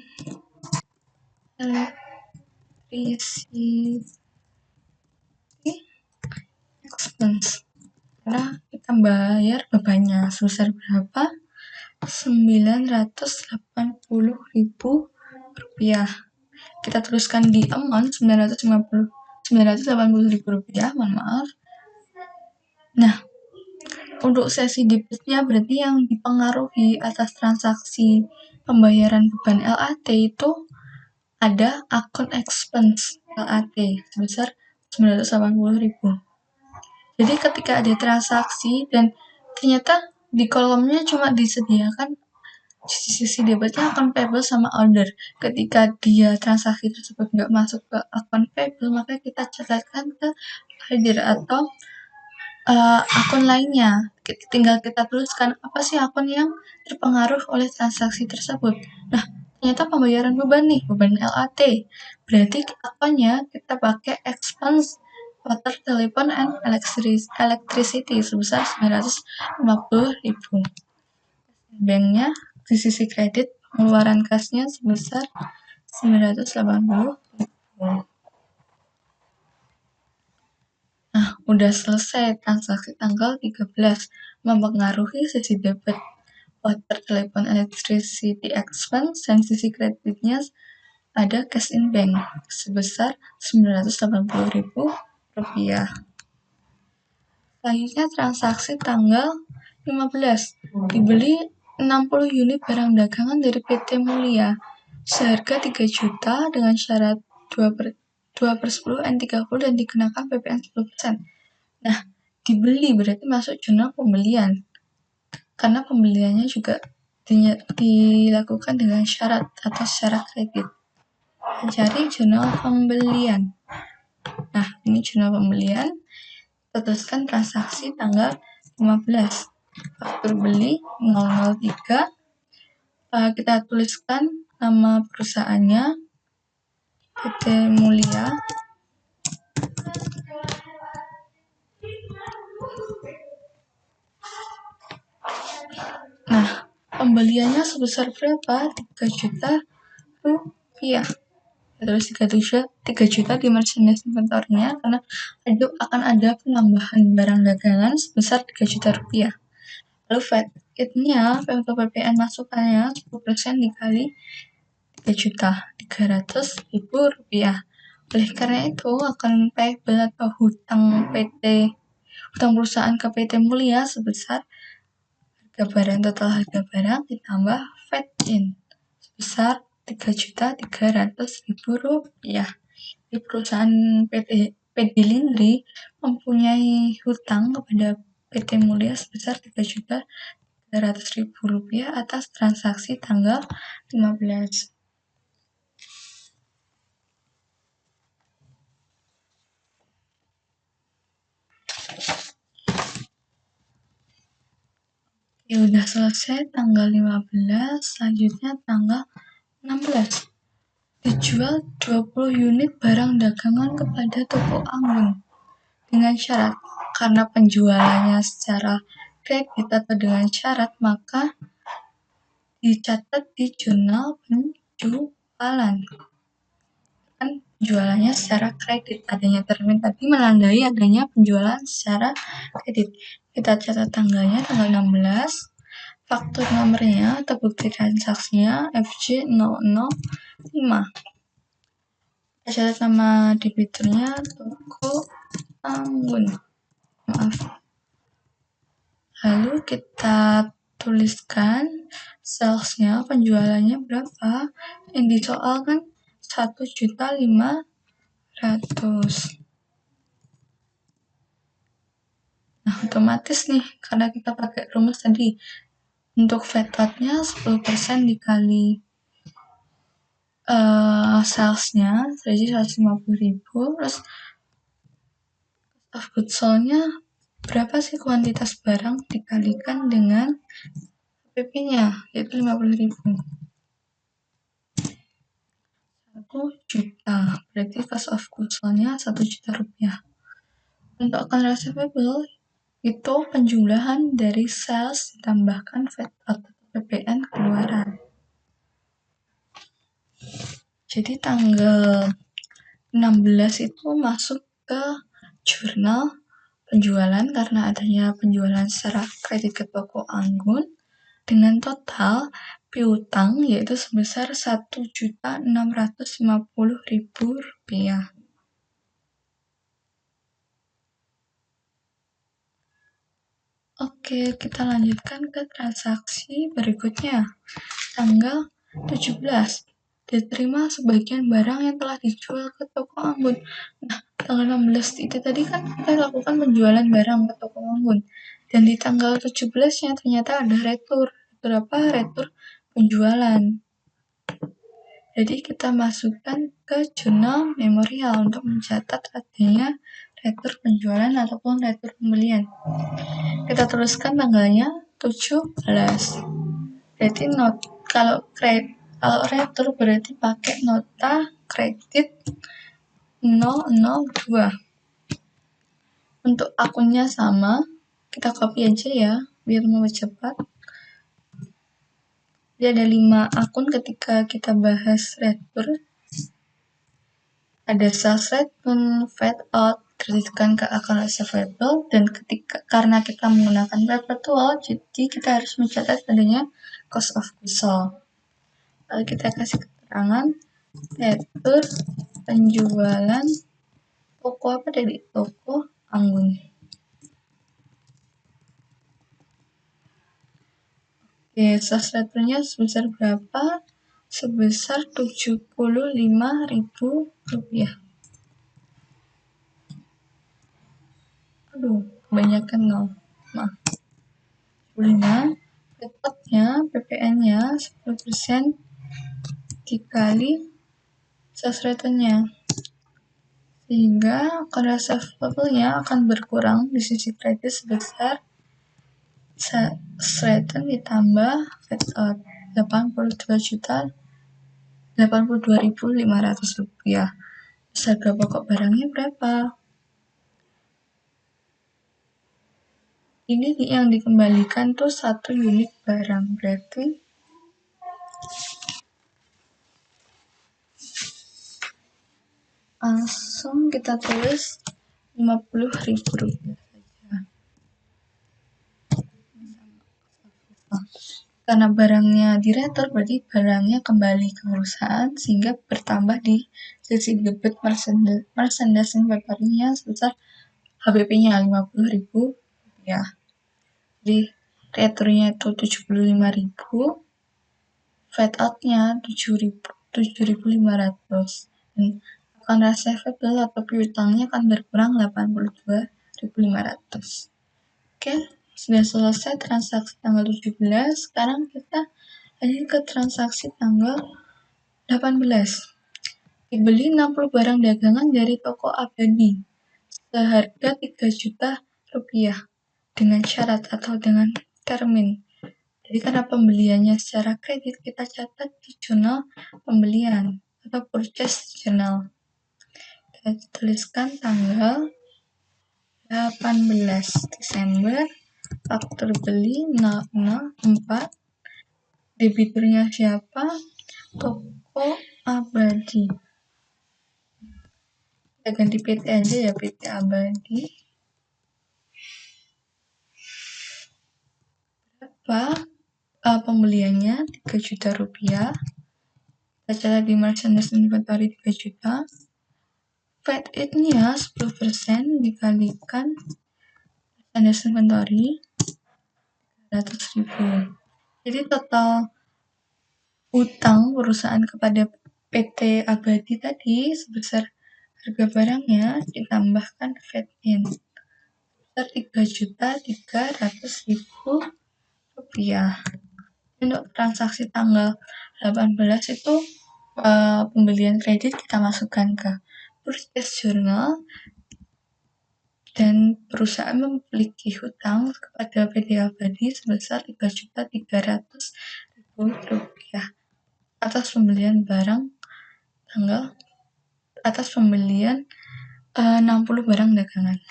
Speaker 1: electricity expense. Karena kita bayar bebannya sebesar berapa? 980.000 rupiah. Kita tuliskan di amount 980.000 rupiah, mohon maaf. Nah, untuk sesi debitnya berarti yang dipengaruhi atas transaksi pembayaran beban LAT itu ada akun expense LAT sebesar 980.000. Jadi ketika ada transaksi dan ternyata di kolomnya cuma disediakan di sisi debitnya akun payable sama order. Ketika dia transaksi tersebut nggak masuk ke akun payable, maka kita catatkan ke order atau akun lainnya. Tinggal kita tuliskan apa sih akun yang terpengaruh oleh transaksi tersebut. Nah, ternyata pembayaran beban nih, beban LAT. Berarti akunnya kita pakai expense water, telepon, and electricity sebesar 950.000. Banknya di sisi kredit pengeluaran kasnya sebesar 980.000. Nah, udah selesai transaksi tanggal 13, mempengaruhi sisi debit water, telepon, electricity expense, dan sisi kreditnya ada cash in bank sebesar Rp980.000. Selanjutnya transaksi tanggal 15, dibeli 60 unit barang dagangan dari PT Mulia seharga 3 juta dengan syarat 2/10 N30 dan dikenakan PPN 10%. Nah, dibeli berarti masuk jurnal pembelian, karena pembeliannya juga dilakukan dengan syarat atau secara kredit. Cari jurnal pembelian. Nah, ini jurnal pembelian. Teruskan transaksi tanggal 15. Faktur beli 003. Kita tuliskan nama perusahaannya, PT Mulia. Nah, pembeliannya sebesar berapa? 3 juta rupiah. Terus 3 juta di merchandise inventory-nya karena akan ada penambahan barang dagangan sebesar 3 juta rupiah. Lalu VAT-nya untuk PPN masukannya 10% dikali 3.300.000 rupiah. Oleh karena itu akan payable atau hutang perusahaan ke PT Mulia sebesar total harga barang ditambah VAT in sebesar 3.300.000 rupiah. Di perusahaan PT Lindri mempunyai hutang kepada PT Mulia sebesar 3.300.000 rupiah atas transaksi tanggal 15. Ya udah selesai tanggal 15, selanjutnya tanggal 16. Dijual 20 unit barang dagangan kepada toko Anggun dengan syarat, karena penjualannya secara kredit atau dengan syarat, maka dicatat di jurnal penjualan. Kan penjualannya secara kredit, adanya termin tadi menandai adanya penjualan secara kredit. Kita catat tanggalnya tanggal 16, faktur nomornya atau bukti transaksinya FJ005. Kita catat nama debiturnya toko Anggun. Lalu kita tuliskan salesnya, penjualannya berapa. Yang disoal kan 1.500.000. Nah, otomatis nih, karena kita pakai rumus tadi, untuk VAT-nya 10% dikali salesnya, jadi 150.000, terus of goods sold-nya berapa sih kuantitas barang dikalikan dengan PP-nya, yaitu 50.000. 1 juta, berarti cost of goods sold-nya 1 juta rupiah. Untuk account receivable, itu penjumlahan dari sales ditambahkan VAT atau PPN keluaran. Jadi tanggal 16 itu masuk ke jurnal penjualan karena adanya penjualan secara kredit ke toko Anggun dengan total piutang yaitu sebesar Rp1.650.000. Oke, kita lanjutkan ke transaksi berikutnya. Tanggal 17, diterima sebagian barang yang telah dijual ke toko Anggun. Nah, tanggal 16 itu tadi kan kita lakukan penjualan barang ke toko Anggun. Dan di tanggal 17-nya ternyata ada retur. Retur penjualan. Jadi kita masukkan ke jurnal memorial untuk mencatat adanya retur penjualan ataupun retur pembelian. Kita tuliskan tanggalnya 17. Berarti kalau retur berarti pakai nota kredit 002. Untuk akunnya sama, kita copy aja ya biar mau cepat. Jadi ada 5 akun ketika kita bahas retur. Ada sales return, VAT out, kreditkan ke akun receivable, dan karena kita menggunakan perpetual, jadi kita harus mencatat adanya cost of goods sold. Lalu kita kasih keterangan yaitu penjualan toko apa tadi? Toko anggun. Oke, sales return-nya sebesar berapa? Sebesar Rp75.000. Aduh, kebanyakan nol. Maaf. 75. Dapatnya PPN-nya 10% dikali sales return-nya. Sehingga akun receivable-nya akan berkurang di sisi kredit sebesar sales return ditambah Fed out Rp82.500. Harga pokok barangnya berapa? Ini yang dikembalikan tuh 1 unit barang, berarti langsung kita tulis Rp50.000 saja. Karena barangnya diretur, berarti barangnya kembali ke perusahaan sehingga bertambah di sisi debit merchandise inventory-nya sebesar HBP-nya Rp50.000. Jadi returnya itu Rp75.000, Fed out-nya Rp7.500, dan akun receivable atau piutangnya akan berkurang Rp82.500. Oke, sudah selesai transaksi tanggal 17. Sekarang kita lanjut ke transaksi tanggal 18. Dibeli 60 barang dagangan dari toko Abadi seharga Rp3 juta dengan syarat atau dengan termin. Jadi karena pembeliannya secara kredit, kita catat di jurnal pembelian atau purchase journal. Kita tuliskan tanggal 18 Desember, faktur beli 004, debiturnya siapa? Toko Abadi. Kita ganti PT aja ya, PT Abadi. Berapa pembeliannya? Rp3 juta. Kita catat di merchandise inventory 3 juta. Fed it-nya 10% dikalikan merchandise inventory 300.000. Jadi total utang perusahaan kepada PT Abadi tadi sebesar harga barangnya ditambahkan Fed in sebesar Rp3.300.000. Untuk transaksi tanggal 18 itu pembelian kredit kita masukkan ke purchase journal, dan perusahaan memiliki hutang kepada PT Abadi sebesar Rp3.300.000 atas pembelian barang atas pembelian 60 barang dagangan.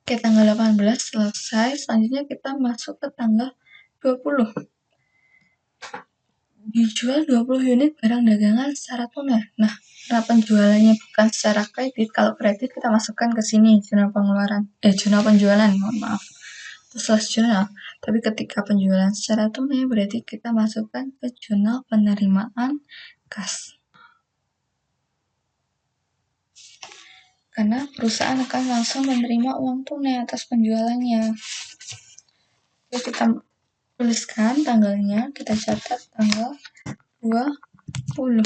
Speaker 1: Oke, tanggal 18 selesai. Selanjutnya kita masuk ke tanggal 20. Dijual 20 unit barang dagangan secara tunai. Nah, karena penjualannya bukan secara kredit, kalau kredit kita masukkan ke sini jurnal penjualan, mohon maaf. Sales jurnal. Tapi ketika penjualan secara tunai berarti kita masukkan ke jurnal penerimaan kas. Karena perusahaan akan langsung menerima uang tunai atas penjualannya. Jadi kita tuliskan tanggalnya, kita catat tanggal 20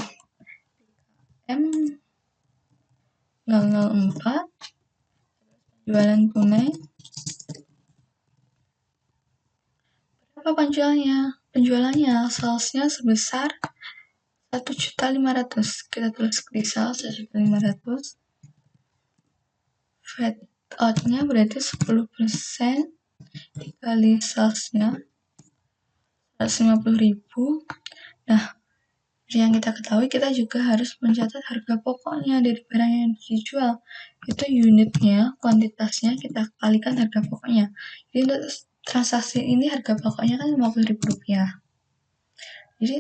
Speaker 1: M004 penjualan tunai. Berapa penjualannya? Salesnya sebesar 1.500.000. Kita tulis di sales 1.500. Fed out-nya berarti 10% dikali salesnya 150.000. Nah, yang kita ketahui, kita juga harus mencatat harga pokoknya dari barang yang dijual. Itu unitnya, kuantitasnya kita kalikan harga pokoknya. Jadi untuk transaksi ini harga pokoknya kan Rp50.000. Jadi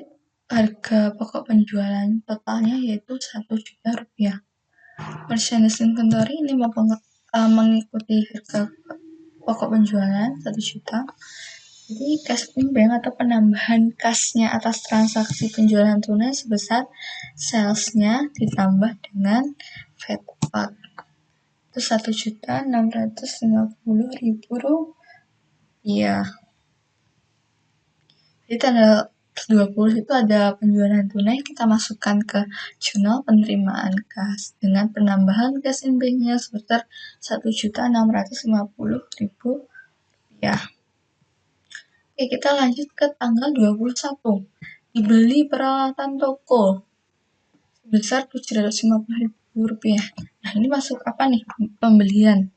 Speaker 1: harga pokok penjualan totalnya yaitu Rp1 juta. Merchandise inventory ini mengikuti harga pokok penjualan 1 juta. Jadi cash in bank atau penambahan kasnya atas transaksi penjualan tunai sebesar salesnya ditambah dengan VAT itu 1.650.000 rupiah. Jadi tanggal 20 itu ada penjualan tunai, kita masukkan ke jurnal penerimaan kas dengan penambahan cash in bank-nya sebesar 1.650.000 rupiah. Oke, kita lanjut ke tanggal 21. Dibeli peralatan toko sebesar 750.000 rupiah. Nah, ini masuk apa nih? Pembelian.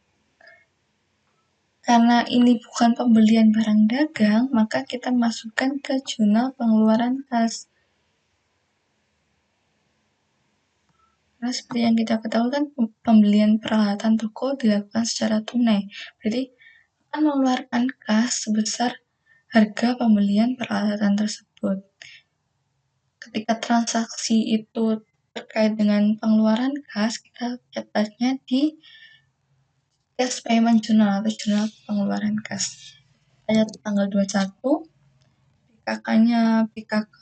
Speaker 1: Karena ini bukan pembelian barang dagang, maka kita masukkan ke jurnal pengeluaran kas. Karena seperti yang kita ketahui kan pembelian peralatan toko dilakukan secara tunai. Berarti akan mengeluarkan kas sebesar harga pembelian peralatan tersebut. Ketika transaksi itu terkait dengan pengeluaran kas, kita catatnya di cash payment journal atau jurnal pengeluaran kas. Ayat tanggal 21, PKK-nya PKK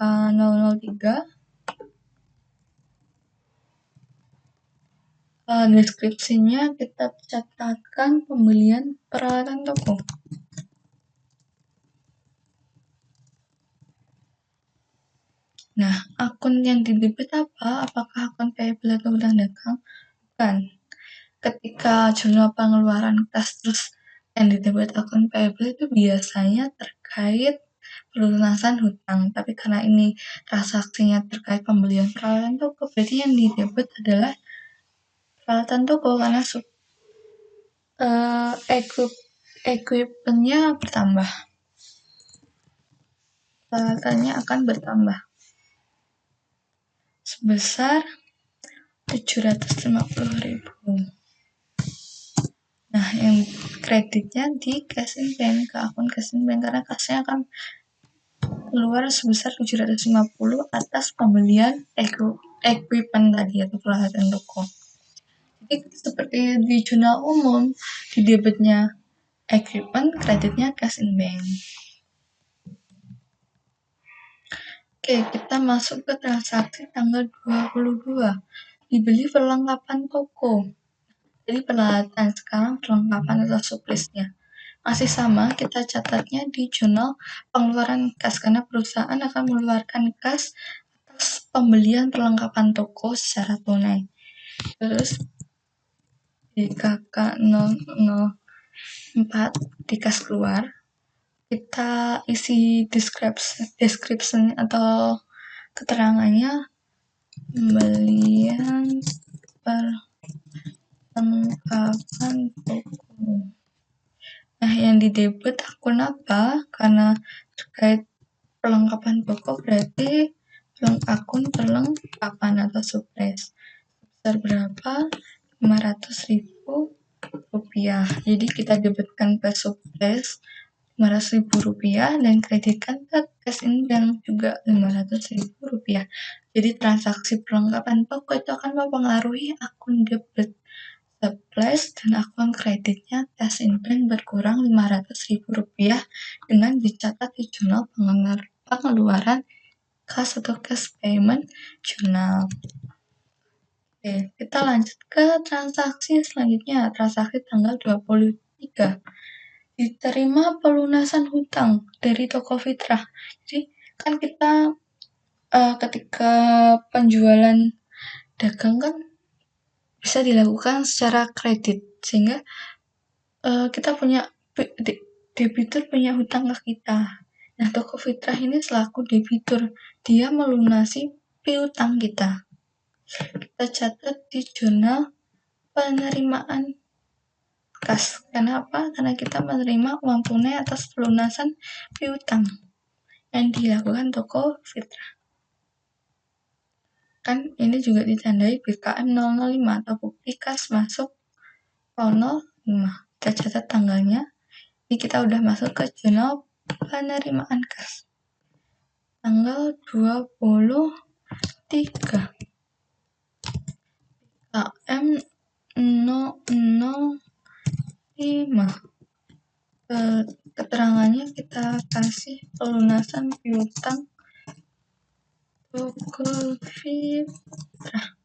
Speaker 1: 003. Deskripsinya kita catatkan pembelian peralatan toko. Nah, akun yang didebit apa? Apakah akun payable atau hutang dagang? Bukan. Ketika jurnal pengeluaran kas terus yang didebit akun payable itu biasanya terkait pelunasan hutang. Tapi karena ini transaksinya terkait pembelian peralatan toko, berarti yang didebit adalah peralatan toko karena equipment-nya bertambah. Peralatannya akan bertambah sebesar 750.000. Nah, yang kreditnya di cash in bank, ke akun cash in bank, karena kasnya akan keluar sebesar 750 atas pembelian equipment tadi atau peralatan toko. Jadi seperti di jurnal umum, di debitnya equipment, kreditnya cash in bank. Oke, kita masuk ke transaksi tanggal 22. Dibeli perlengkapan toko. Jadi peralatan, sekarang perlengkapan atau suppliesnya. Masih sama, kita catatnya di jurnal pengeluaran kas, karena perusahaan akan mengeluarkan kas atas pembelian perlengkapan toko secara tunai. Terus di KK 004 di kas keluar, kita isi description atau keterangannya pembelian perlengkapan toko. Nah, yang didebit akun apa? Karena terkait perlengkapan toko berarti akun perlengkapan atau supplies. Sebesar berapa? 500.000 rupiah. Jadi kita debitkan ke supplies 500.000 rupiah dan kreditkan ke cash in bank juga 500.000 rupiah. Jadi transaksi perlengkapan toko itu akan mempengaruhi akun debit supplies dan akun kreditnya cash in bank berkurang 500.000 rupiah dengan dicatat di jurnal pengeluaran kas atau cash payment journal. Oke, kita lanjut ke transaksi selanjutnya, transaksi tanggal 23. Diterima pelunasan hutang dari toko fitrah. Jadi kan kita ketika penjualan dagang kan bisa dilakukan secara kredit, sehingga kita punya debitur punya hutang ke kita. Nah, toko fitrah ini selaku debitur, dia melunasi piutang kita. Kita catat di jurnal penerimaan kas. Kenapa? Karena kita menerima uang tunai atas pelunasan piutang yang dilakukan toko fitrah. Kan ini juga ditandai BKM 005 atau bukti kas masuk 005. Kita catat tanggalnya. Ini kita udah masuk ke jurnal penerimaan kas. Tanggal 23. KM 005. Keterangannya kita kasih pelunasan piutang Toko Fitra.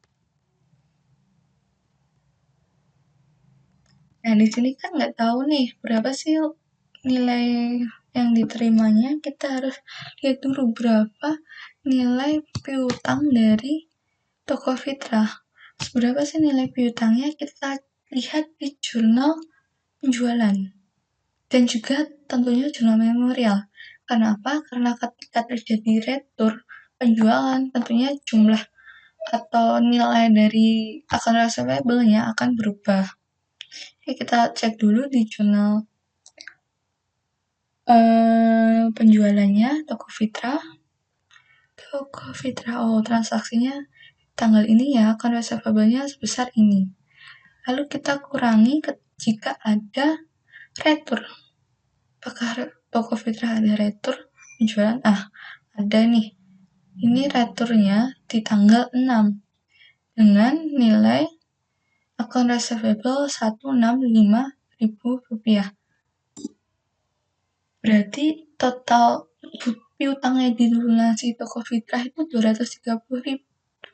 Speaker 1: Nah, di sini kan nggak tahu nih berapa sih nilai yang diterimanya. Kita harus lihat dulu berapa nilai piutang dari Toko Fitra. Berapa sih nilai piutangnya? Kita lihat di jurnal penjualan. Dan juga tentunya jurnal memorial. Karena apa? Karena ketika terjadi retur penjualan, tentunya jumlah atau nilai dari account receivable-nya akan berubah. Oke, kita cek dulu di jurnal penjualannya Toko Fitra. Oh, transaksinya tanggal ini ya, account receivable-nya sebesar ini. Lalu kita kurangi jika ada retur. Apakah Toko Fitra ada retur penjualan? Ada nih. Ini returnya di tanggal 6 dengan nilai account receivable Rp165.000. Berarti total piutangnya dilunasi Toko Fitra itu 2.310.000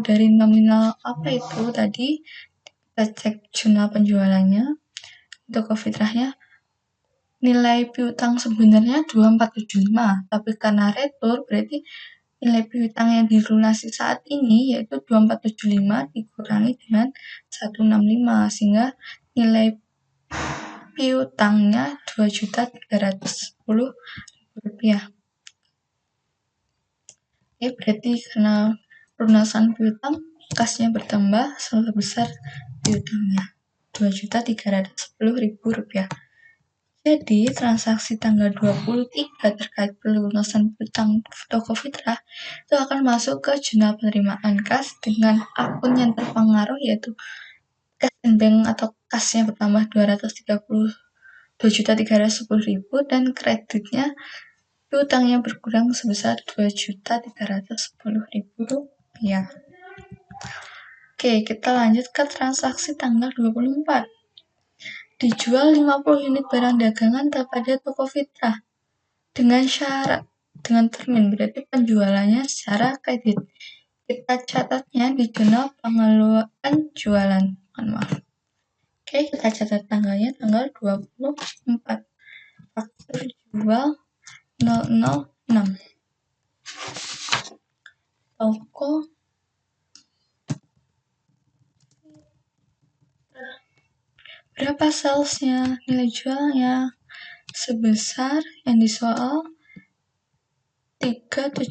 Speaker 1: dari nominal apa itu tadi. Kita cek jurnal penjualannya Toko Fitranya, nilai piutang sebenarnya 2475, tapi karena retur berarti nilai piutang yang dilunasi saat ini yaitu 2475 dikurangi dengan 165, sehingga nilai piutangnya Rp2.310.000. Oke, berarti karena pelunasan piutang, kasnya bertambah sebesar piutangnya Rp2.310.000. Jadi, transaksi tanggal 23 terkait pelunasan piutang Toko Fitra itu akan masuk ke jurnal penerimaan kas dengan akun yang terpengaruh yaitu cash and bank atau kasnya bertambah Rp2.310.000 dan kreditnya piutangnya berkurang sebesar Rp2.310.000. Oke, kita lanjut ke transaksi tanggal 24. Dijual 50 unit barang dagangan kepada Toko Fitra dengan syarat, dengan termin, berarti penjualannya secara kredit. Kita catatnya di jurnal pengelolaan jualan. Oke, kita catat tanggalnya tanggal 24. Faktur jual 006. Toko berapa salesnya, nilai jualnya sebesar yang disoal 3.750.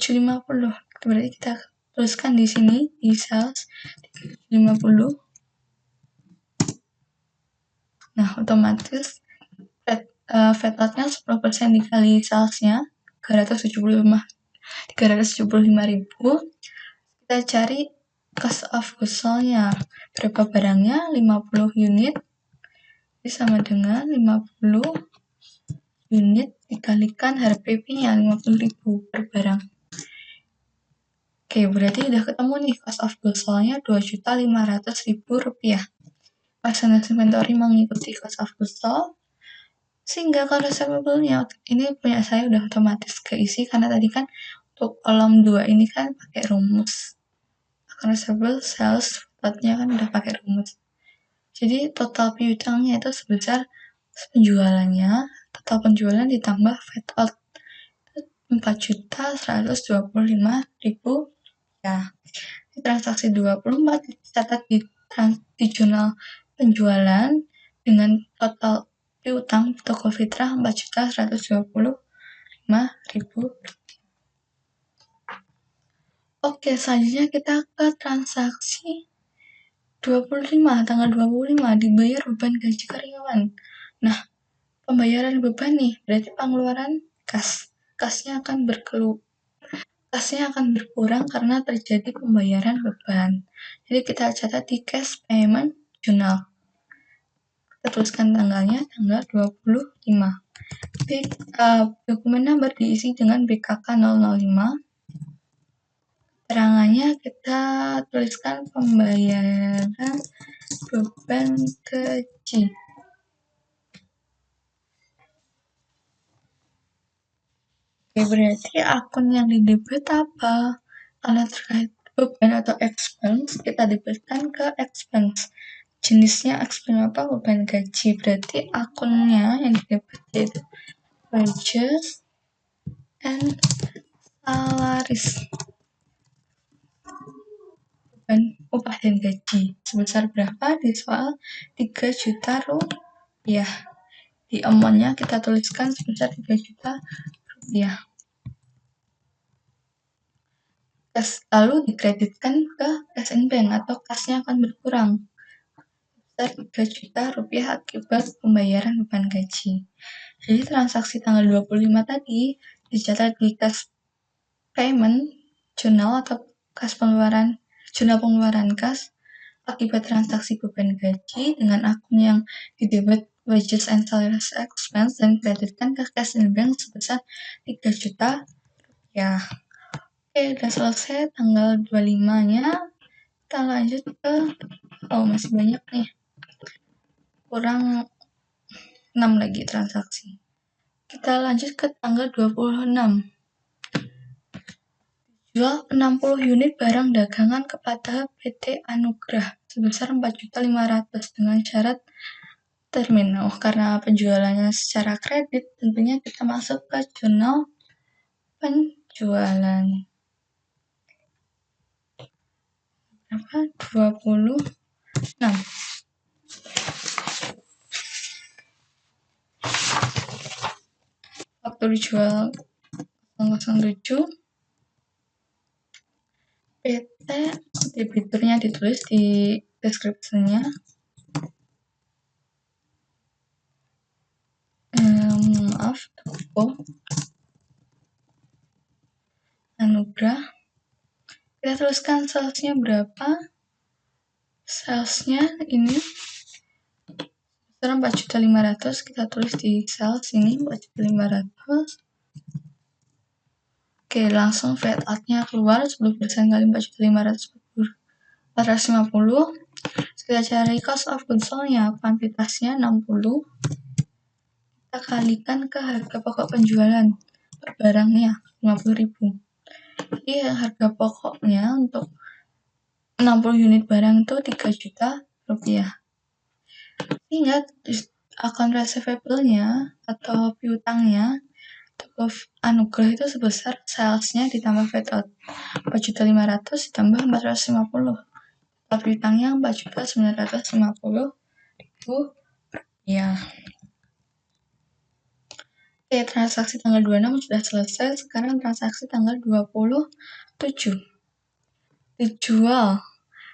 Speaker 1: Berarti kita tuliskan di sini di sales 3.750. Nah, otomatis VAT-nya 10% dikali salesnya 375.000. Kita cari cost of goods sold-nya. Berapa barangnya? 50 unit sama dengan 50 unit dikalikan HPP-nya 50.000 per barang. Oke, berarti udah ketemu nih cost of goods sold-nya Rp2.500.000. Pelaksanaan inventory mengikuti cost of goods sold, sehingga account receivable-nya ini punya saya udah otomatis keisi karena tadi kan untuk kolom 2 ini kan pakai rumus. Account receivable sales nya kan udah pakai rumus. Jadi total piutangnya itu sebesar penjualannya, total penjualan ditambah VAT out Rp4.125.000. Ya, transaksi 24 dicatat di jurnal penjualan dengan total piutang Toko Fitra Rp4.125.000. Oke, selanjutnya kita ke transaksi 25, tanggal 25 dibayar beban gaji karyawan. Nah, pembayaran beban nih berarti pengeluaran kasnya akan berkurang karena terjadi pembayaran beban. Jadi kita catat di cash payment journal. Kita tuliskan tanggalnya tanggal 25. Dokumen number diisi dengan BKK 005. Keterangannya kita tuliskan pembayaran beban gaji. Oke, berarti akun yang didebit apa? Karena terkait beban atau expense, kita debitkan ke expense. Jenisnya expense apa? Beban gaji. Berarti akunnya yang didebit yaitu wages and salaries. Beban upah dan gaji. Sebesar berapa? Di soal 3 juta rupiah. Di amount-nya kita tuliskan sebesar 3 juta rupiah. Lalu dikreditkan ke cash in bank atau kasnya akan berkurang sebesar 3 juta rupiah akibat pembayaran beban gaji. Jadi transaksi tanggal 25 tadi dicatat di cash payment journal atau kas pengeluaran, jurnal pengeluaran kas akibat transaksi beban gaji dengan akun yang didebit wages and salaries expense dan dikreditkan ke cash in bank sebesar 3 juta rupiah. Oke, udah selesai tanggal 25-nya. Kita lanjut ke, masih banyak nih. Kurang 6 lagi transaksi. Kita lanjut ke tanggal 26. Jual 60 unit barang dagangan kepada PT Anugrah sebesar 4.500.000 dengan syarat terminal. Karena penjualannya secara kredit, tentunya kita masuk ke jurnal penjualan. Berapa? 26. Waktu dijual 007. PT debiturnya ditulis di deskripsinya. Maaf, toko Anugrah. Kita tuliskan salesnya berapa. Salesnya ini 4.500.000. Kita tulis di sales ini 4.500.000. Oke, langsung VAT out-nya keluar 10% kali 4.550. Kita cari cost of goods sold-nya, kuantitasnya 60. Kita kalikan ke harga pokok penjualan per barangnya 50.000. Jadi harga pokoknya untuk 60 unit barang itu 3 juta rupiah. Ingat, akun receivable-nya atau piutangnya toko Anugrah itu sebesar salesnya ditambah VAT out 4.500.000 ditambah 450. Total piutangnya 4.950.000 rupiah. Oke, transaksi tanggal 26 sudah selesai. Sekarang transaksi tanggal 27. Dijual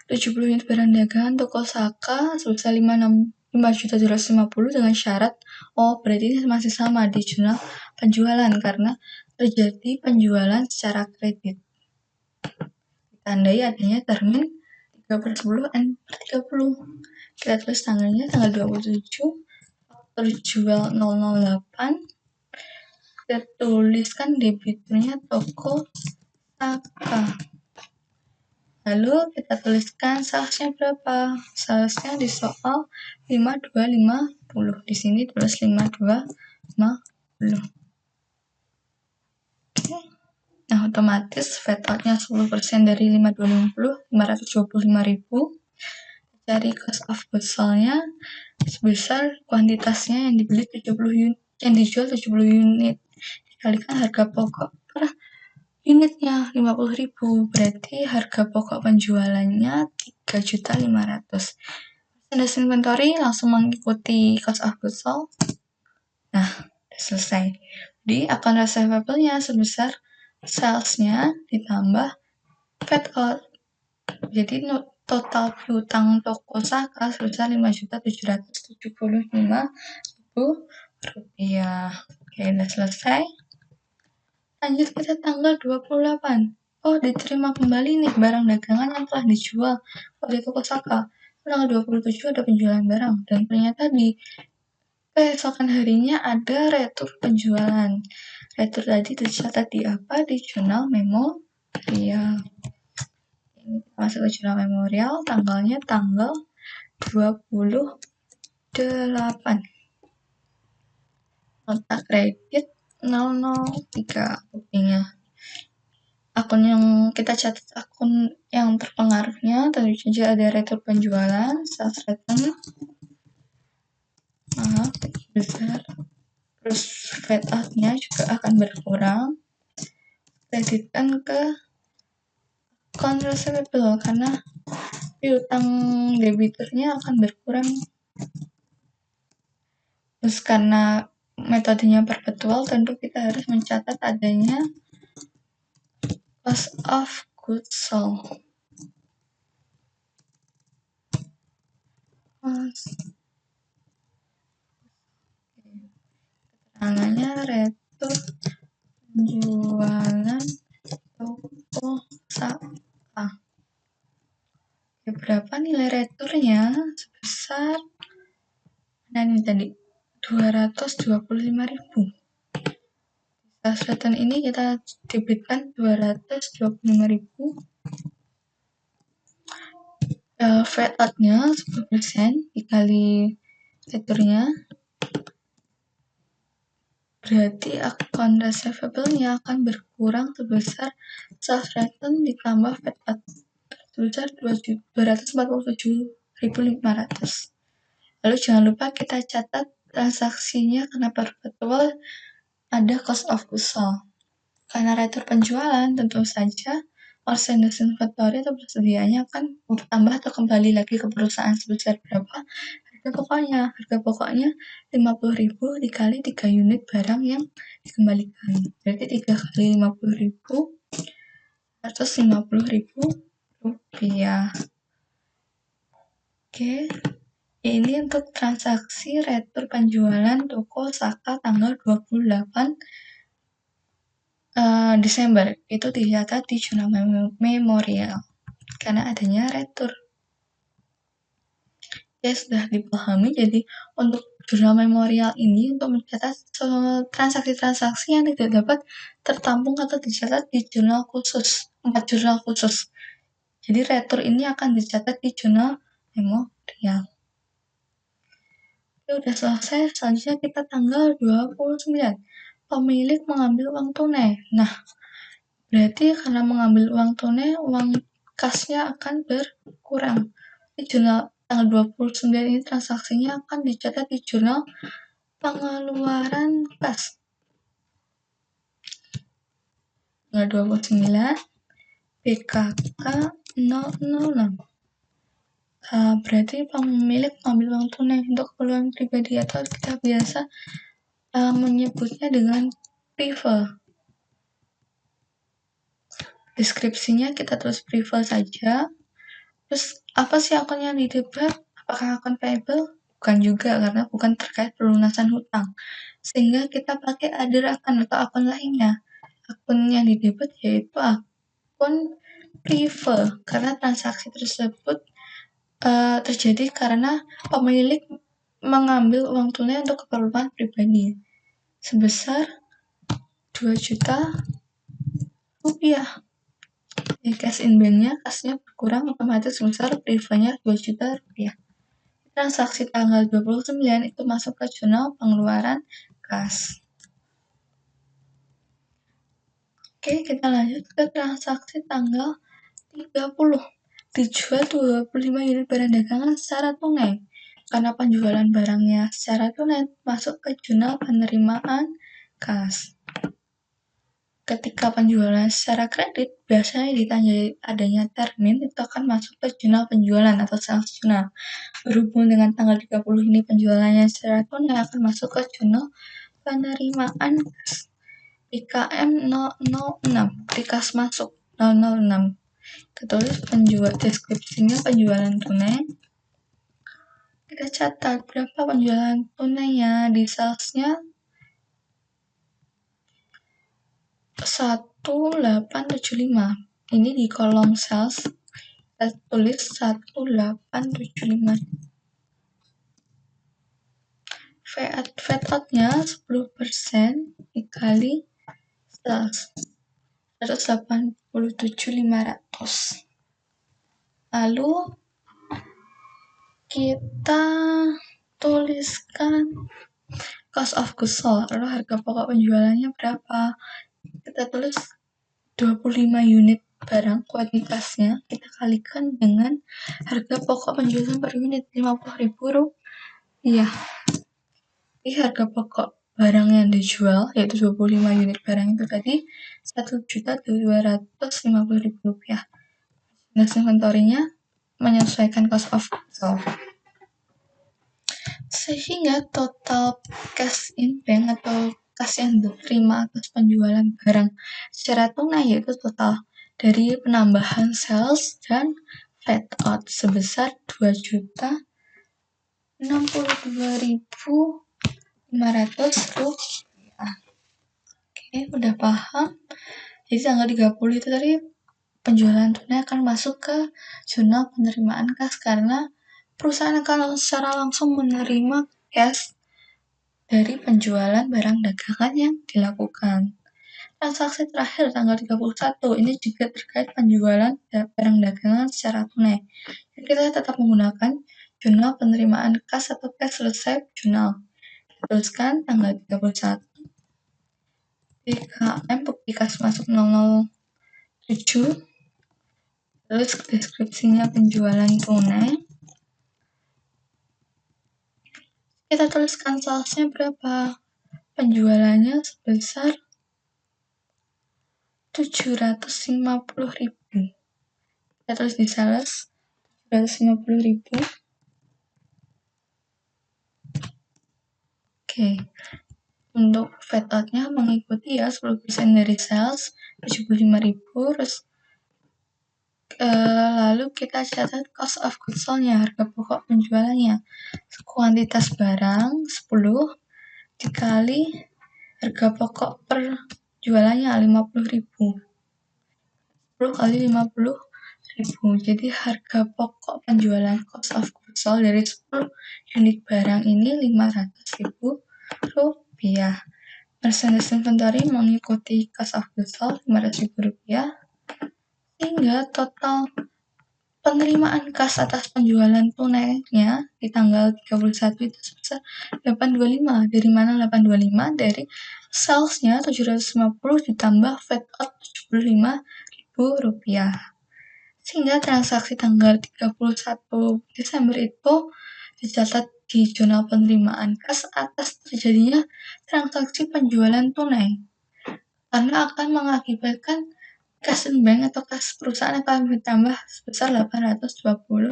Speaker 1: 70 unit barang dagangan toko Saka sebesar 5.750.000 dengan syarat, berarti ini masih sama di jurnal penjualan karena terjadi penjualan secara kredit. Ditandai adanya termin 3/10/30. Kita tulis tanggalnya tanggal 27, terjual 008. Kita tuliskan debiturnya toko Saka. Lalu kita tuliskan salesnya berapa. Salesnya di soal 5250. Di sini tulis 5250. Oke. Nah, otomatis VAT out-nya 10% dari 5250, 525.000. Cari cost of goods sold-nya sebesar kuantitasnya yang dibeli 70 unit, yang dijual 70 unit. Dikalikan harga pokok per unitnya 50.000, berarti harga pokok penjualannya 3.500.000. Merchandise inventory langsung mengikuti cost of goods sold. Nah, udah selesai. Di akun receivable-nya sebesar sales-nya ditambah VAT out. Jadi total piutang toko Saka sebesar 5.775.000 rupiah. Oke, udah selesai. Lanjut kita tanggal 28. Diterima kembali nih barang dagangan yang telah dijual oleh toko Saka. Tanggal 27 ada penjualan barang dan ternyata di keesokan harinya ada retur penjualan. Retur tadi tercatat di apa? Di jurnal memorial. Ini kita masuk ke jurnal memorial, tanggalnya tanggal 28. Nota kredit 003 buktinya. Akun yang kita catat, akun yang terpengaruhnya tentu saja ada retur penjualan, sales return, besar, terus fat out-nya juga akan berkurang. Kreditkan ke account receivable karena piutang debiturnya akan berkurang. Terus karena metodenya perpetual, tentu kita harus mencatat adanya cost of goods sold. Keterangannya retur penjualan toko Saka. Berapa nilai returnya? Sebesar ini tadi 225.000. Sales return ini kita debitkan 225.000. Fat out-nya 10% dikali returnya, berarti account receivable-nya akan berkurang sebesar sales return ditambah fat out sebesar 247.500. Lalu jangan lupa kita catat transaksinya karena perpetual ada cost of goods sold. Karena retur penjualan, tentu saja merchandise inventory atau persediaannya akan bertambah atau kembali lagi ke perusahaan sebesar berapa? Harga pokoknya 50.000 dikali 3 unit barang yang dikembalikan. Berarti 3 kali 50.000, 150.000 rupiah. Oke. Ini untuk transaksi retur penjualan toko Saka tanggal 28 Desember. Itu dicatat di jurnal memorial karena adanya retur. Ya, sudah dipahami. Jadi untuk jurnal memorial ini untuk mencatat transaksi-transaksi yang tidak dapat tertampung atau dicatat di jurnal khusus, 4 jurnal khusus. Jadi retur ini akan dicatat di jurnal memorial. Udah selesai, selanjutnya kita tanggal 29. Pemilik mengambil uang tunai. Nah, berarti karena mengambil uang tunai, uang kasnya akan berkurang. Di jurnal tanggal 29 ini transaksinya akan dicatat di jurnal pengeluaran kas. Tanggal 29, BKK 006. Berarti pemilik mengambil uang tunai untuk keperluan pribadi atau kita biasa menyebutnya dengan prive. Deskripsinya kita tulis prive saja. Terus apa sih akun yang didebit? Apakah akun payable? Bukan juga, karena bukan terkait pelunasan hutang. Sehingga kita pakai other account atau akun lainnya. Akun yang didebit yaitu akun prive, karena transaksi tersebut terjadi karena pemilik mengambil uang tunai untuk keperluan pribadi sebesar 2 juta rupiah. Cash in bank-nya, kasnya berkurang otomatis sebesar privenya 2 juta rupiah. Transaksi tanggal 29 itu masuk ke jurnal pengeluaran kas. Oke, kita lanjut ke transaksi tanggal 30. Dijual 25 unit barang dagangan secara tunai. Karena penjualan barangnya secara tunai masuk ke jurnal penerimaan kas. Ketika penjualan secara kredit, biasanya ditandai adanya termin, itu akan masuk ke jurnal penjualan atau sales journal. Berhubung dengan tanggal 30 ini penjualannya secara tunai akan masuk ke jurnal penerimaan kas. IKM 006, dikas masuk 006. Ketulis deskripsinya penjualan tunai. Kita catat berapa penjualan tunainya di salesnya 1875. Ini di kolom sales kita tulis 1875. Fat out-nya 10% dikali sales 187.500. Lalu kita tuliskan cost of goods sold, lalu harga pokok penjualannya berapa. Kita tulis 25 unit barang kuantitasnya, kita kalikan dengan harga pokok penjualan per unit 50.000 rupiah. Jadi harga pokok barang yang dijual yaitu 25 unit barang itu tadi 1.250.000 rupiah. Next inventory-nya menyesuaikan cost of goods sold. Sehingga total cash in bank atau kas yang diterima atas penjualan barang secara tunai yaitu total dari penambahan sales dan fat out sebesar 2.062.500 rupiah. Oke, udah paham? Jadi tanggal 30 itu tadi penjualan tunai akan masuk ke jurnal penerimaan kas karena perusahaan akan secara langsung menerima cash dari penjualan barang dagangan yang dilakukan. Transaksi terakhir tanggal 31 ini juga terkait penjualan barang dagangan secara tunai. Jadi kita tetap menggunakan jurnal penerimaan kas atau cash receipt journal. Tuliskan tanggal 31 DKM bukti kas masuk 007, terus deskripsinya penjualan tunai. Kita tuliskan salesnya berapa, penjualannya sebesar 750.000. Kita tulis di sales 750.000. Oke. Untuk fat out-nya mengikuti ya 10% dari sales 75.000. Terus lalu kita catat cost of goods sold-nya, harga pokok penjualannya. Kuantitas barang 10 dikali harga pokok per jualannya 50.000. 10 kali 50.000. Jadi harga pokok penjualan cost of goods sold dari 10 unit barang ini 500.000 rupiah. Merchandise inventory mengikuti cost of goods sold 500.000 rupiah. Sehingga total penerimaan kas atas penjualan tunainya di tanggal 31 itu sebesar 825. Dari mana 825? Dari salesnya 750 ditambah fat out 75.000 rupiah. Sehingga transaksi tanggal 31 Desember itu dicatat di jurnal penerimaan kas atas terjadinya transaksi penjualan tunai. Karena akan mengakibatkan cash in bank atau kas perusahaan akan bertambah sebesar 825.000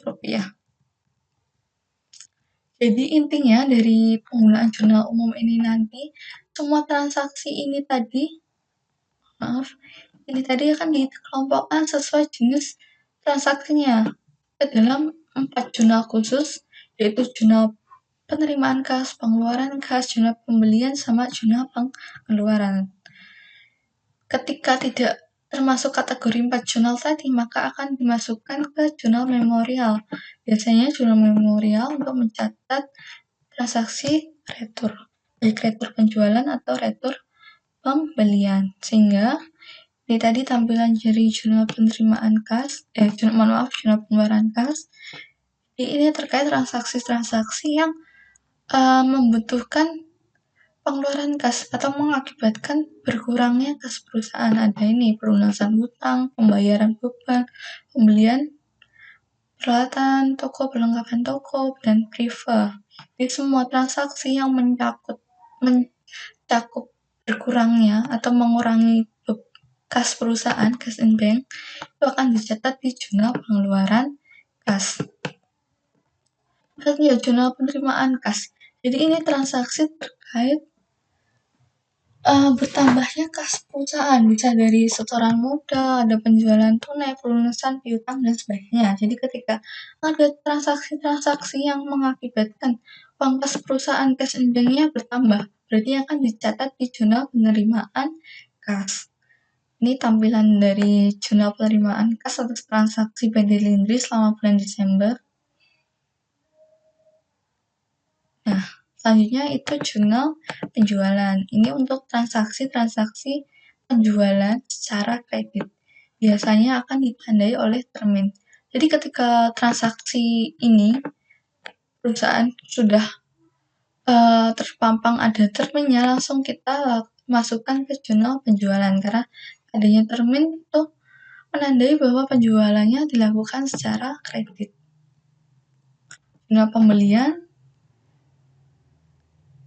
Speaker 1: rupiah. Jadi intinya dari penggunaan jurnal umum ini nanti, semua transaksi ini tadi akan dikelompokkan sesuai jenis transaksinya ke dalam 4 jurnal khusus, yaitu jurnal penerimaan kas, pengeluaran kas, jurnal pembelian, sama jurnal pengeluaran. Ketika tidak termasuk kategori 4 jurnal tadi, maka akan dimasukkan ke jurnal memorial. Biasanya jurnal memorial untuk mencatat transaksi retur, baik retur penjualan atau retur pembelian. Sehingga ini tadi tampilan dari jurnal penerimaan kas, jurnal pengeluaran kas. Ini terkait transaksi-transaksi yang membutuhkan pengeluaran kas atau mengakibatkan berkurangnya kas perusahaan. Ada ini pelunasan hutang, pembayaran beban, pembelian peralatan toko, perlengkapan toko, dan priva. Jadi semua transaksi yang mencakup berkurangnya atau mengurangi kas perusahaan, cash in bank, itu akan dicatat di jurnal pengeluaran kas. Kemudian jurnal penerimaan kas. Jadi ini transaksi terkait bertambahnya kas perusahaan, bisa dari setoran modal, ada penjualan tunai, pelunasan piutang, dan sebagainya. Jadi ketika ada transaksi-transaksi yang mengakibatkan uang kas perusahaan cash in bank-nya bertambah, berarti akan dicatat di jurnal penerimaan kas. Ini tampilan dari jurnal penerimaan kas atas transaksi PT Lindri selama bulan Desember. Nah, selanjutnya itu jurnal penjualan. Ini untuk transaksi-transaksi penjualan secara kredit. biasanya akan ditandai oleh termin. Jadi ketika transaksi ini perusahaan sudah terpampang ada terminnya, langsung kita masukkan ke jurnal penjualan karena adanya termin itu menandai bahwa penjualannya dilakukan secara kredit. Jurnal pembelian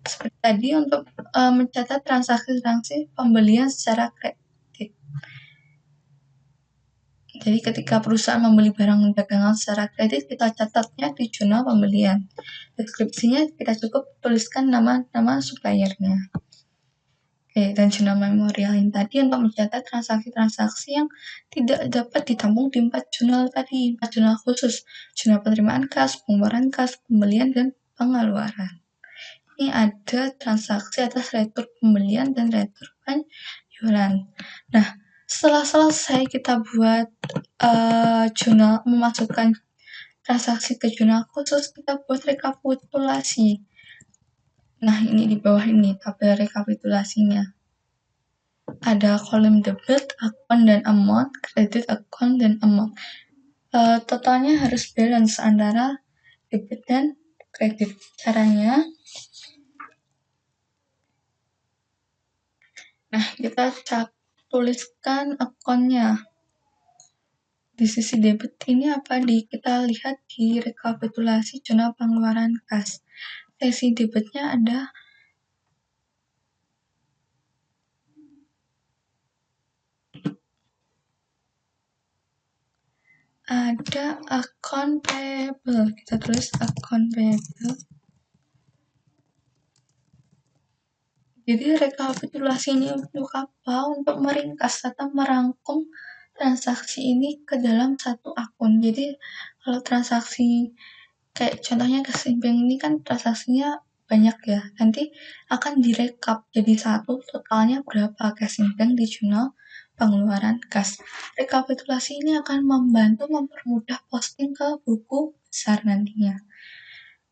Speaker 1: seperti tadi untuk mencatat transaksi pembelian secara kredit. Jadi ketika perusahaan membeli barang dagangan secara kredit, kita catatnya di jurnal pembelian. Deskripsinya kita cukup tuliskan nama suppliernya. Oke, dan jurnal memorial ini tadi untuk mencatat transaksi-transaksi yang tidak dapat ditampung di 4 jurnal tadi, 4 jurnal khusus. Jurnal penerimaan kas, pengeluaran kas, pembelian, dan pengeluaran. Ini ada transaksi atas retur pembelian dan retur penjualan. Nah, setelah selesai kita buat jurnal, memasukkan transaksi ke jurnal khusus, kita buat rekapitulasi. Nah, ini di bawah ini tabel rekapitulasinya. Ada kolom debit, account, dan amount, credit, account, dan amount. Totalnya harus balance antara debit dan kredit. Caranya, nah kita tuliskan akunnya. Di sisi debit ini apa kita lihat di rekapitulasi jurnal pengeluaran kas. Sesi debitnya ada account payable. Kita tulis account payable. Jadi rekapitulasi ini untuk apa? Untuk meringkas atau merangkum transaksi ini ke dalam satu akun. Jadi kalau transaksi kayak contohnya casing bank ini kan transaksinya banyak ya. Nanti akan direkap jadi satu totalnya berapa casing bank di jurnal pengeluaran kas. Rekapitulasi ini akan membantu mempermudah posting ke buku besar nantinya.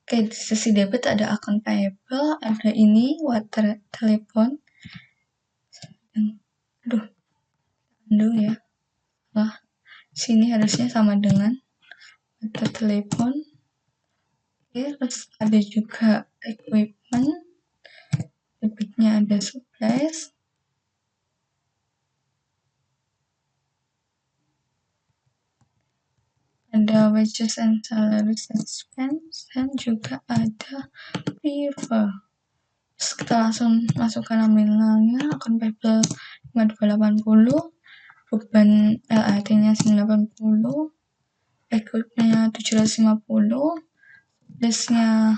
Speaker 1: Oke, di sisi debit ada akun payable, ada ini water telepon. Aduh ya. Wah, sini harusnya sama dengan water telepon. Oke, terus ada juga equipment. Debitnya ada supplies. Ada wages and salaries expense, dan juga ada prefer. Terus kita langsung masukkan nominalnya, akun payable 5280, beban LAT-nya 980, equipment-nya 750, list-nya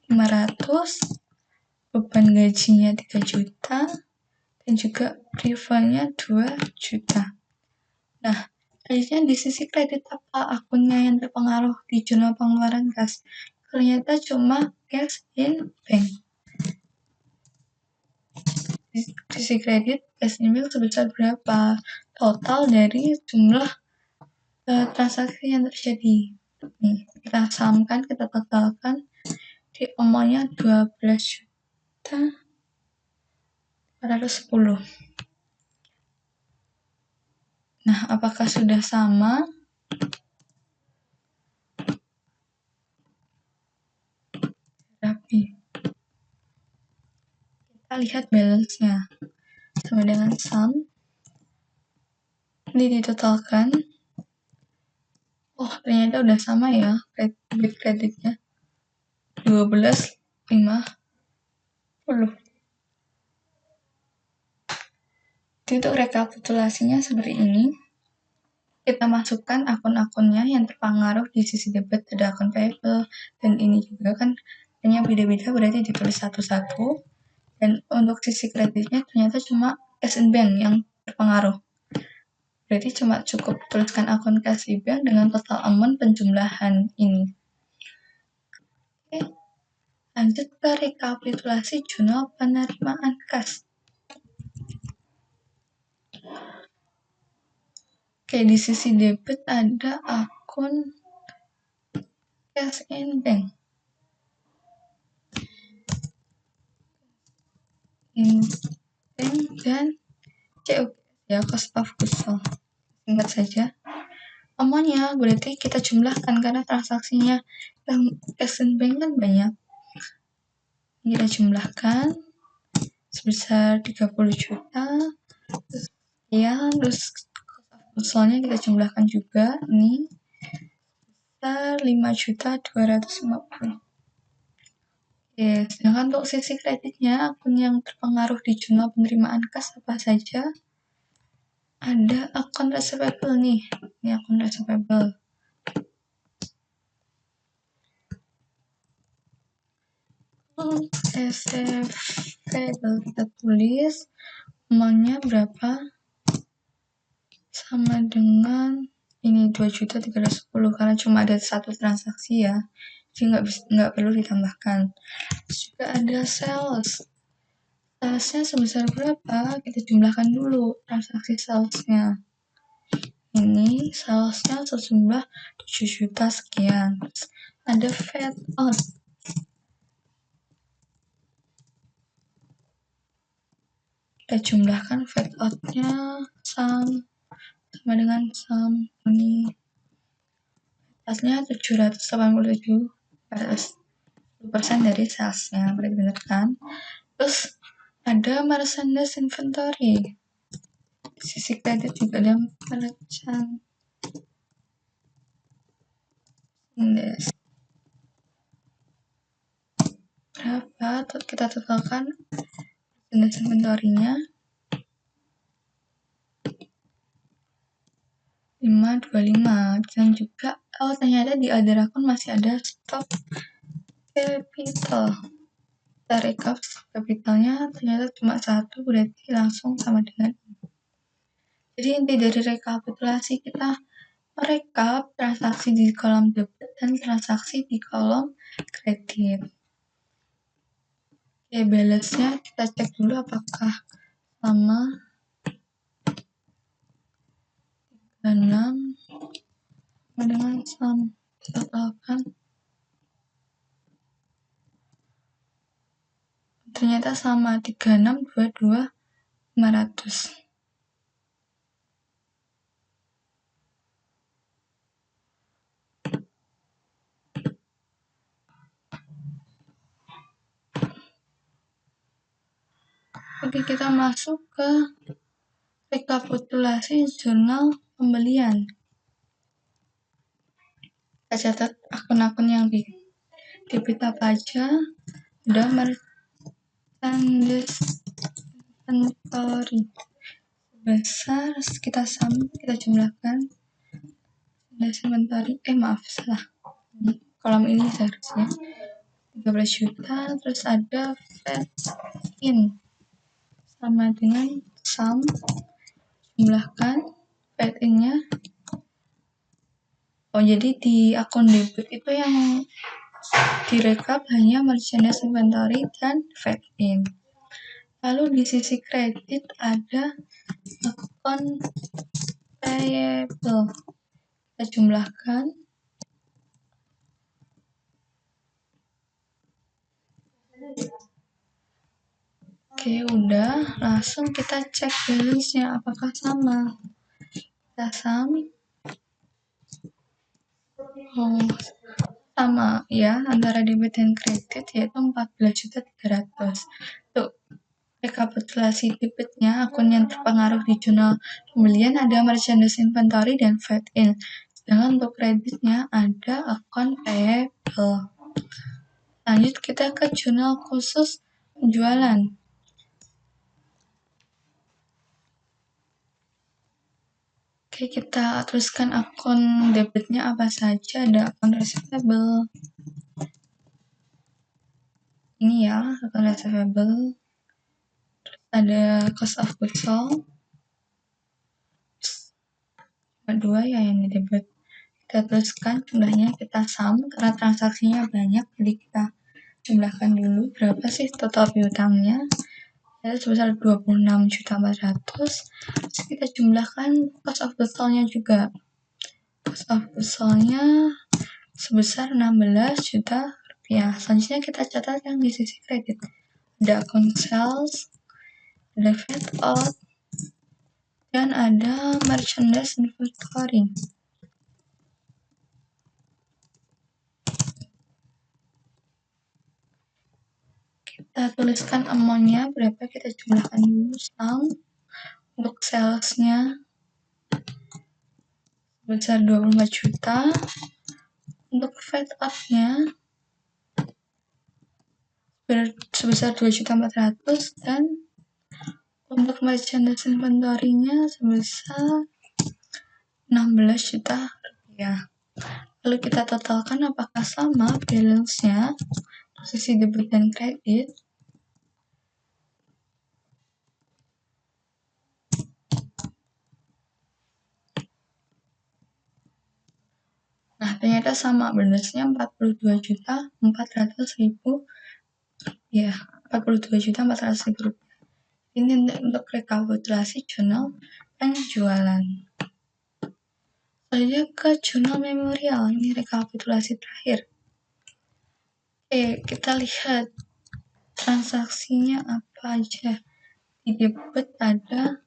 Speaker 1: 500, beban gajinya 3 juta, dan juga prefer-nya 2 juta. Nah, selanjutnya di sisi kredit apa akunnya yang terpengaruh di jurnal pengeluaran kas? Ternyata cuma cash in bank. Di sisi kredit, cash in bank sebesar berapa? Total dari jumlah transaksi yang terjadi. Nih, kita samkan, kita totalkan di amount-nya 12.410. Nah, apakah sudah sama? Rapi. Kita lihat balance-nya. Sama dengan sum. Ini ditotalkan. Oh, ternyata udah sama ya debit kreditnya. 12.50. Untuk rekapitulasinya seperti ini. Kita masukkan akun-akunnya yang terpengaruh di sisi debit, ada akun payable, dan ini juga kan hanya beda-beda berarti ditulis satu-satu. Dan untuk sisi kreditnya ternyata cuma cash in bank yang terpengaruh. Berarti cuma cukup tuliskan akun cash in bank dengan total amount penjumlahan ini. Oke, lanjut ke rekapitulasi jurnal penerimaan kas. Oke, di sisi debit ada akun cash in bank. In bank dan COGS ya, cost of goods sold. Ingat saja. Semuanya berarti kita jumlahkan karena transaksinya yang Exxon Bank kan banyak. Kita jumlahkan sebesar 30 juta. Ya, terus soalnya kita jumlahkan juga ini sebesar 5.250.000. Oke, sedangkan untuk sisi kreditnya, akun yang terpengaruh di jurnal penerimaan kas apa saja? Ada akun receivable nih. Ini akun receivable. Receivable kita tulis uangnya berapa? Sama dengan ini 2.310 karena cuma ada satu transaksi ya. Jadi nggak perlu ditambahkan. Terus juga ada sales. Salesnya sebesar berapa? Kita jumlahkan dulu transaksi salesnya. Ini salesnya sejumlah 7 juta sekian. Terus ada fat out. Kita jumlahkan fat out-nya sama dengan sum ini. Salesnya 787 10% dari salesnya, berarti bener kan? Terus ada merchandise inventory. Sisi kredit juga ada merchandise. Berapa? Kita totalkan merchandise inventory-nya 525. Dan juga ternyata di other account masih ada stock capital. Kita recap capitalnya ternyata cuma 1, berarti langsung sama dengan. Jadi inti dari rekapitulasi kita merekap transaksi di kolom debit dan transaksi di kolom kredit. Oke, balance-nya kita cek dulu apakah sama 36 sama dengan sum. Totalkan ternyata sama 3622 500. Oke, kita masuk ke rekapitulasi jurnal pembelian. Kita catat akun-akun yang di debit apa aja. Ada merchandise inventory besar, kita jumlahkan merchandise inventory. Salah. Kolom ini seharusnya 13 juta. Terus ada fat in sama dengan sum, jumlahkan fat in-nya. Jadi di akun debit itu yang direkap hanya merchandise inventory dan fat in. Lalu di sisi kredit ada akun payable. Kita jumlahkan. Oke, udah. Langsung kita cek balance-nya apakah sama. Kita sum. Sama ya antara debit dan kredit, yaitu 14.300. Tuh, rekapitulasi debitnya, akun yang terpengaruh di jurnal pembelian ada merchandise inventory dan fat in. Sedangkan untuk kreditnya ada akun payable. Lanjut kita ke jurnal khusus penjualan. Oke, kita tuliskan akun debitnya apa saja. Ada akun receivable. Ini ya, akun receivable. Terus ada cost of goods sold. Kedua ya yang di debit. Kita tuliskan jumlahnya, kita sum karena transaksinya banyak, jadi kita jumlahkan dulu berapa sih total piutangnya. Yaitu sebesar 26.400. Terus kita jumlahkan cost of goods sold-nya juga. Cost of goods sold-nya sebesar 16 juta rupiah. Selanjutnya kita catat yang di sisi kredit. Ada akun sales, ada fat out, Dan ada merchandise inventory. Kita tuliskan amount-nya berapa, kita jumlahkan dulu sum. Untuk sales-nya sebesar 24 juta. Untuk fat out-nya sebesar 2.400.000 dan untuk merchandise inventory-nya sebesar 16 juta rupiah. Lalu kita totalkan apakah sama balance-nya, posisi debit dan kredit. Nah, ternyata sama, balance-nya 42.400.000 ya, 42.400.000 rupiah. Ini untuk rekapitulasi jurnal penjualan. Selanjutnya ke jurnal memorial, ini rekapitulasi terakhir. Oke, kita lihat transaksinya apa aja. Di debit ada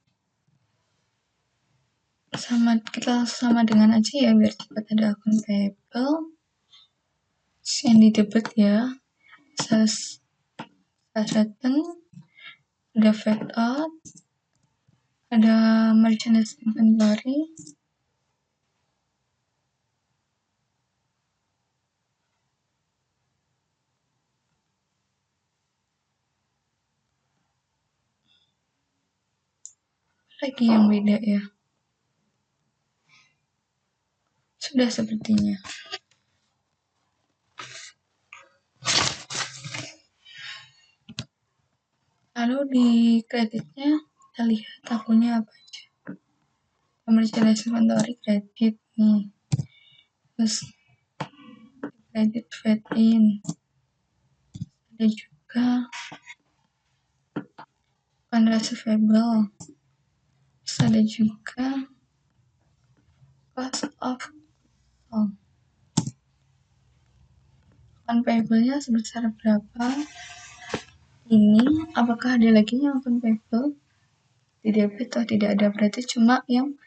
Speaker 1: kita sama dengan aja ya biar cepat. Ada akun payable yang di debit ya, sales return, ada fat out, ada merchandise inventory, lagi yang beda ya. Sudah sepertinya. Lalu di kreditnya kita lihat akunnya apa aja. Merchandise inventory kredit nih. Terus kredit fat in. Ada juga bukan receivable. Terus ada juga cost of sold. Akun payable-nya sebesar berapa? Ini apakah ada lagi yang akun payable? Di debit atau tidak ada, berarti cuma yang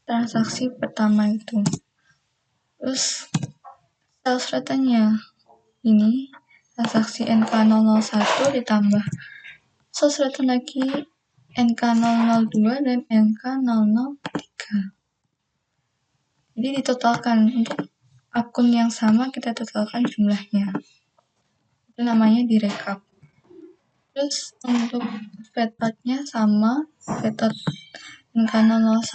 Speaker 1: transaksi pertama itu. Terus sales return-nya ini transaksi NK001 ditambah sales return lagi NK002 dan NK003. Jadi ditotalkan untuk akun yang sama, kita totalkan jumlahnya. Itu namanya direkap. Terus untuk fat out-nya sama, fat out NK001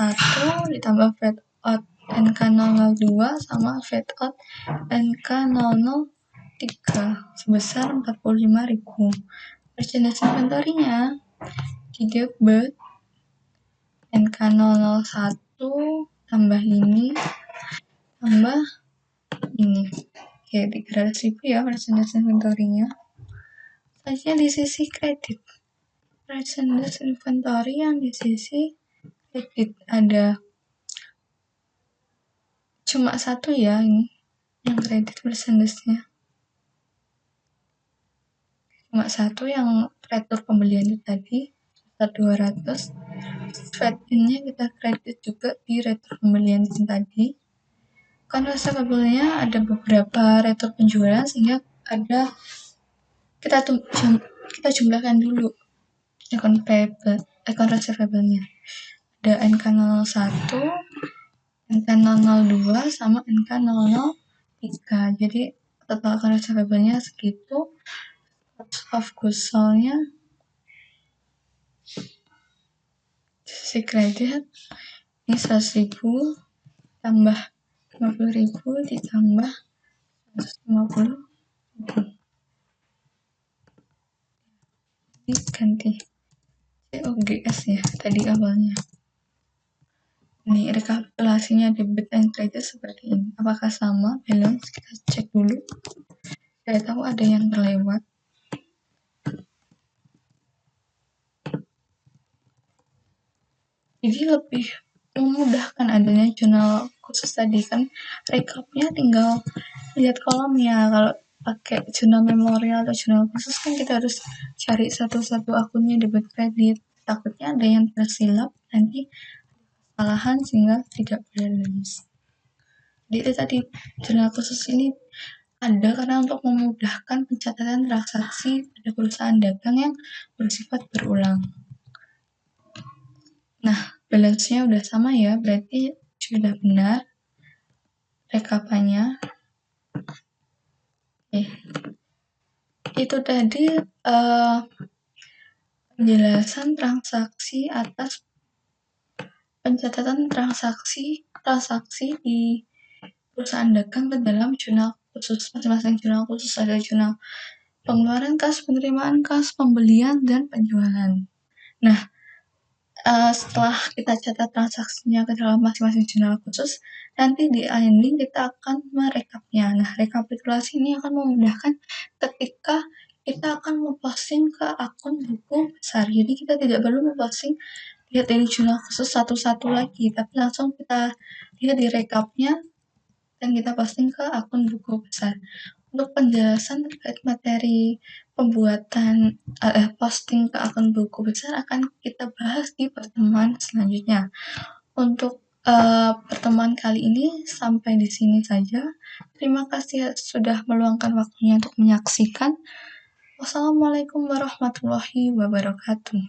Speaker 1: ditambah fat out NK002 sama fat out NK003 sebesar 45.000. Merchandise inventory-nya di debit NK001 tambah ini tambah ini. Oke, 300.000 ya merchandise inventory-nya. Selanjutnya di sisi kredit, merchandise inventory yang di sisi kredit ada cuma satu ya, ini yang kredit merchandise-nya cuma satu, yang retur pembelian itu tadi sebesar 200. Fat in-nya kita kredit juga di retur pembelian itu tadi. Kan receivable-nya ada beberapa retur penjualan sehingga ada kita jumlahkan dulu akun payable, akun receivable-nya. Ada NK01, NK002 sama NK003. Jadi total akun receivable-nya segitu. Of goods sold-nya sisi kredit ini 100.000 tambah 50.000 ditambah 150.000. Ini ganti COGS ya tadi awalnya. Ini rekapitulasinya debit dan kredit seperti ini. Apakah sama balance? Kita cek dulu. Saya tahu ada yang terlewat. Jadi lebih memudahkan adanya jurnal khusus tadi, kan rekapnya tinggal lihat kolomnya. Kalau pakai jurnal memorial atau jurnal khusus kan kita harus cari satu-satu akunnya debit kredit. Takutnya ada yang tersilap, nanti kesalahan sehingga tidak balance. Jadi itu tadi, jurnal khusus ini ada karena untuk memudahkan pencatatan transaksi pada perusahaan dagang yang bersifat berulang. Nah, balance-nya udah sama ya, berarti sudah benar rekapannya. Itu tadi penjelasan transaksi atas pencatatan transaksi di perusahaan dagang ke dalam jurnal khusus. Masing-masing jurnal khusus ada jurnal pengeluaran kas, penerimaan kas, pembelian, dan penjualan. Nah, setelah kita catat transaksinya ke dalam masing-masing jurnal khusus, nanti di ending kita akan merekapnya. Nah, rekapitulasi ini akan memudahkan ketika kita akan memposting ke akun buku besar. Jadi kita tidak perlu memposting lihat dari jurnal khusus satu-satu lagi, tapi langsung kita lihat di rekapnya dan kita posting ke akun buku besar. Untuk penjelasan terkait materi pembuatan posting ke akun buku besar akan kita bahas di pertemuan selanjutnya. Untuk pertemuan kali ini sampai di sini saja. Terima kasih sudah meluangkan waktunya untuk menyaksikan. Wassalamualaikum warahmatullahi wabarakatuh.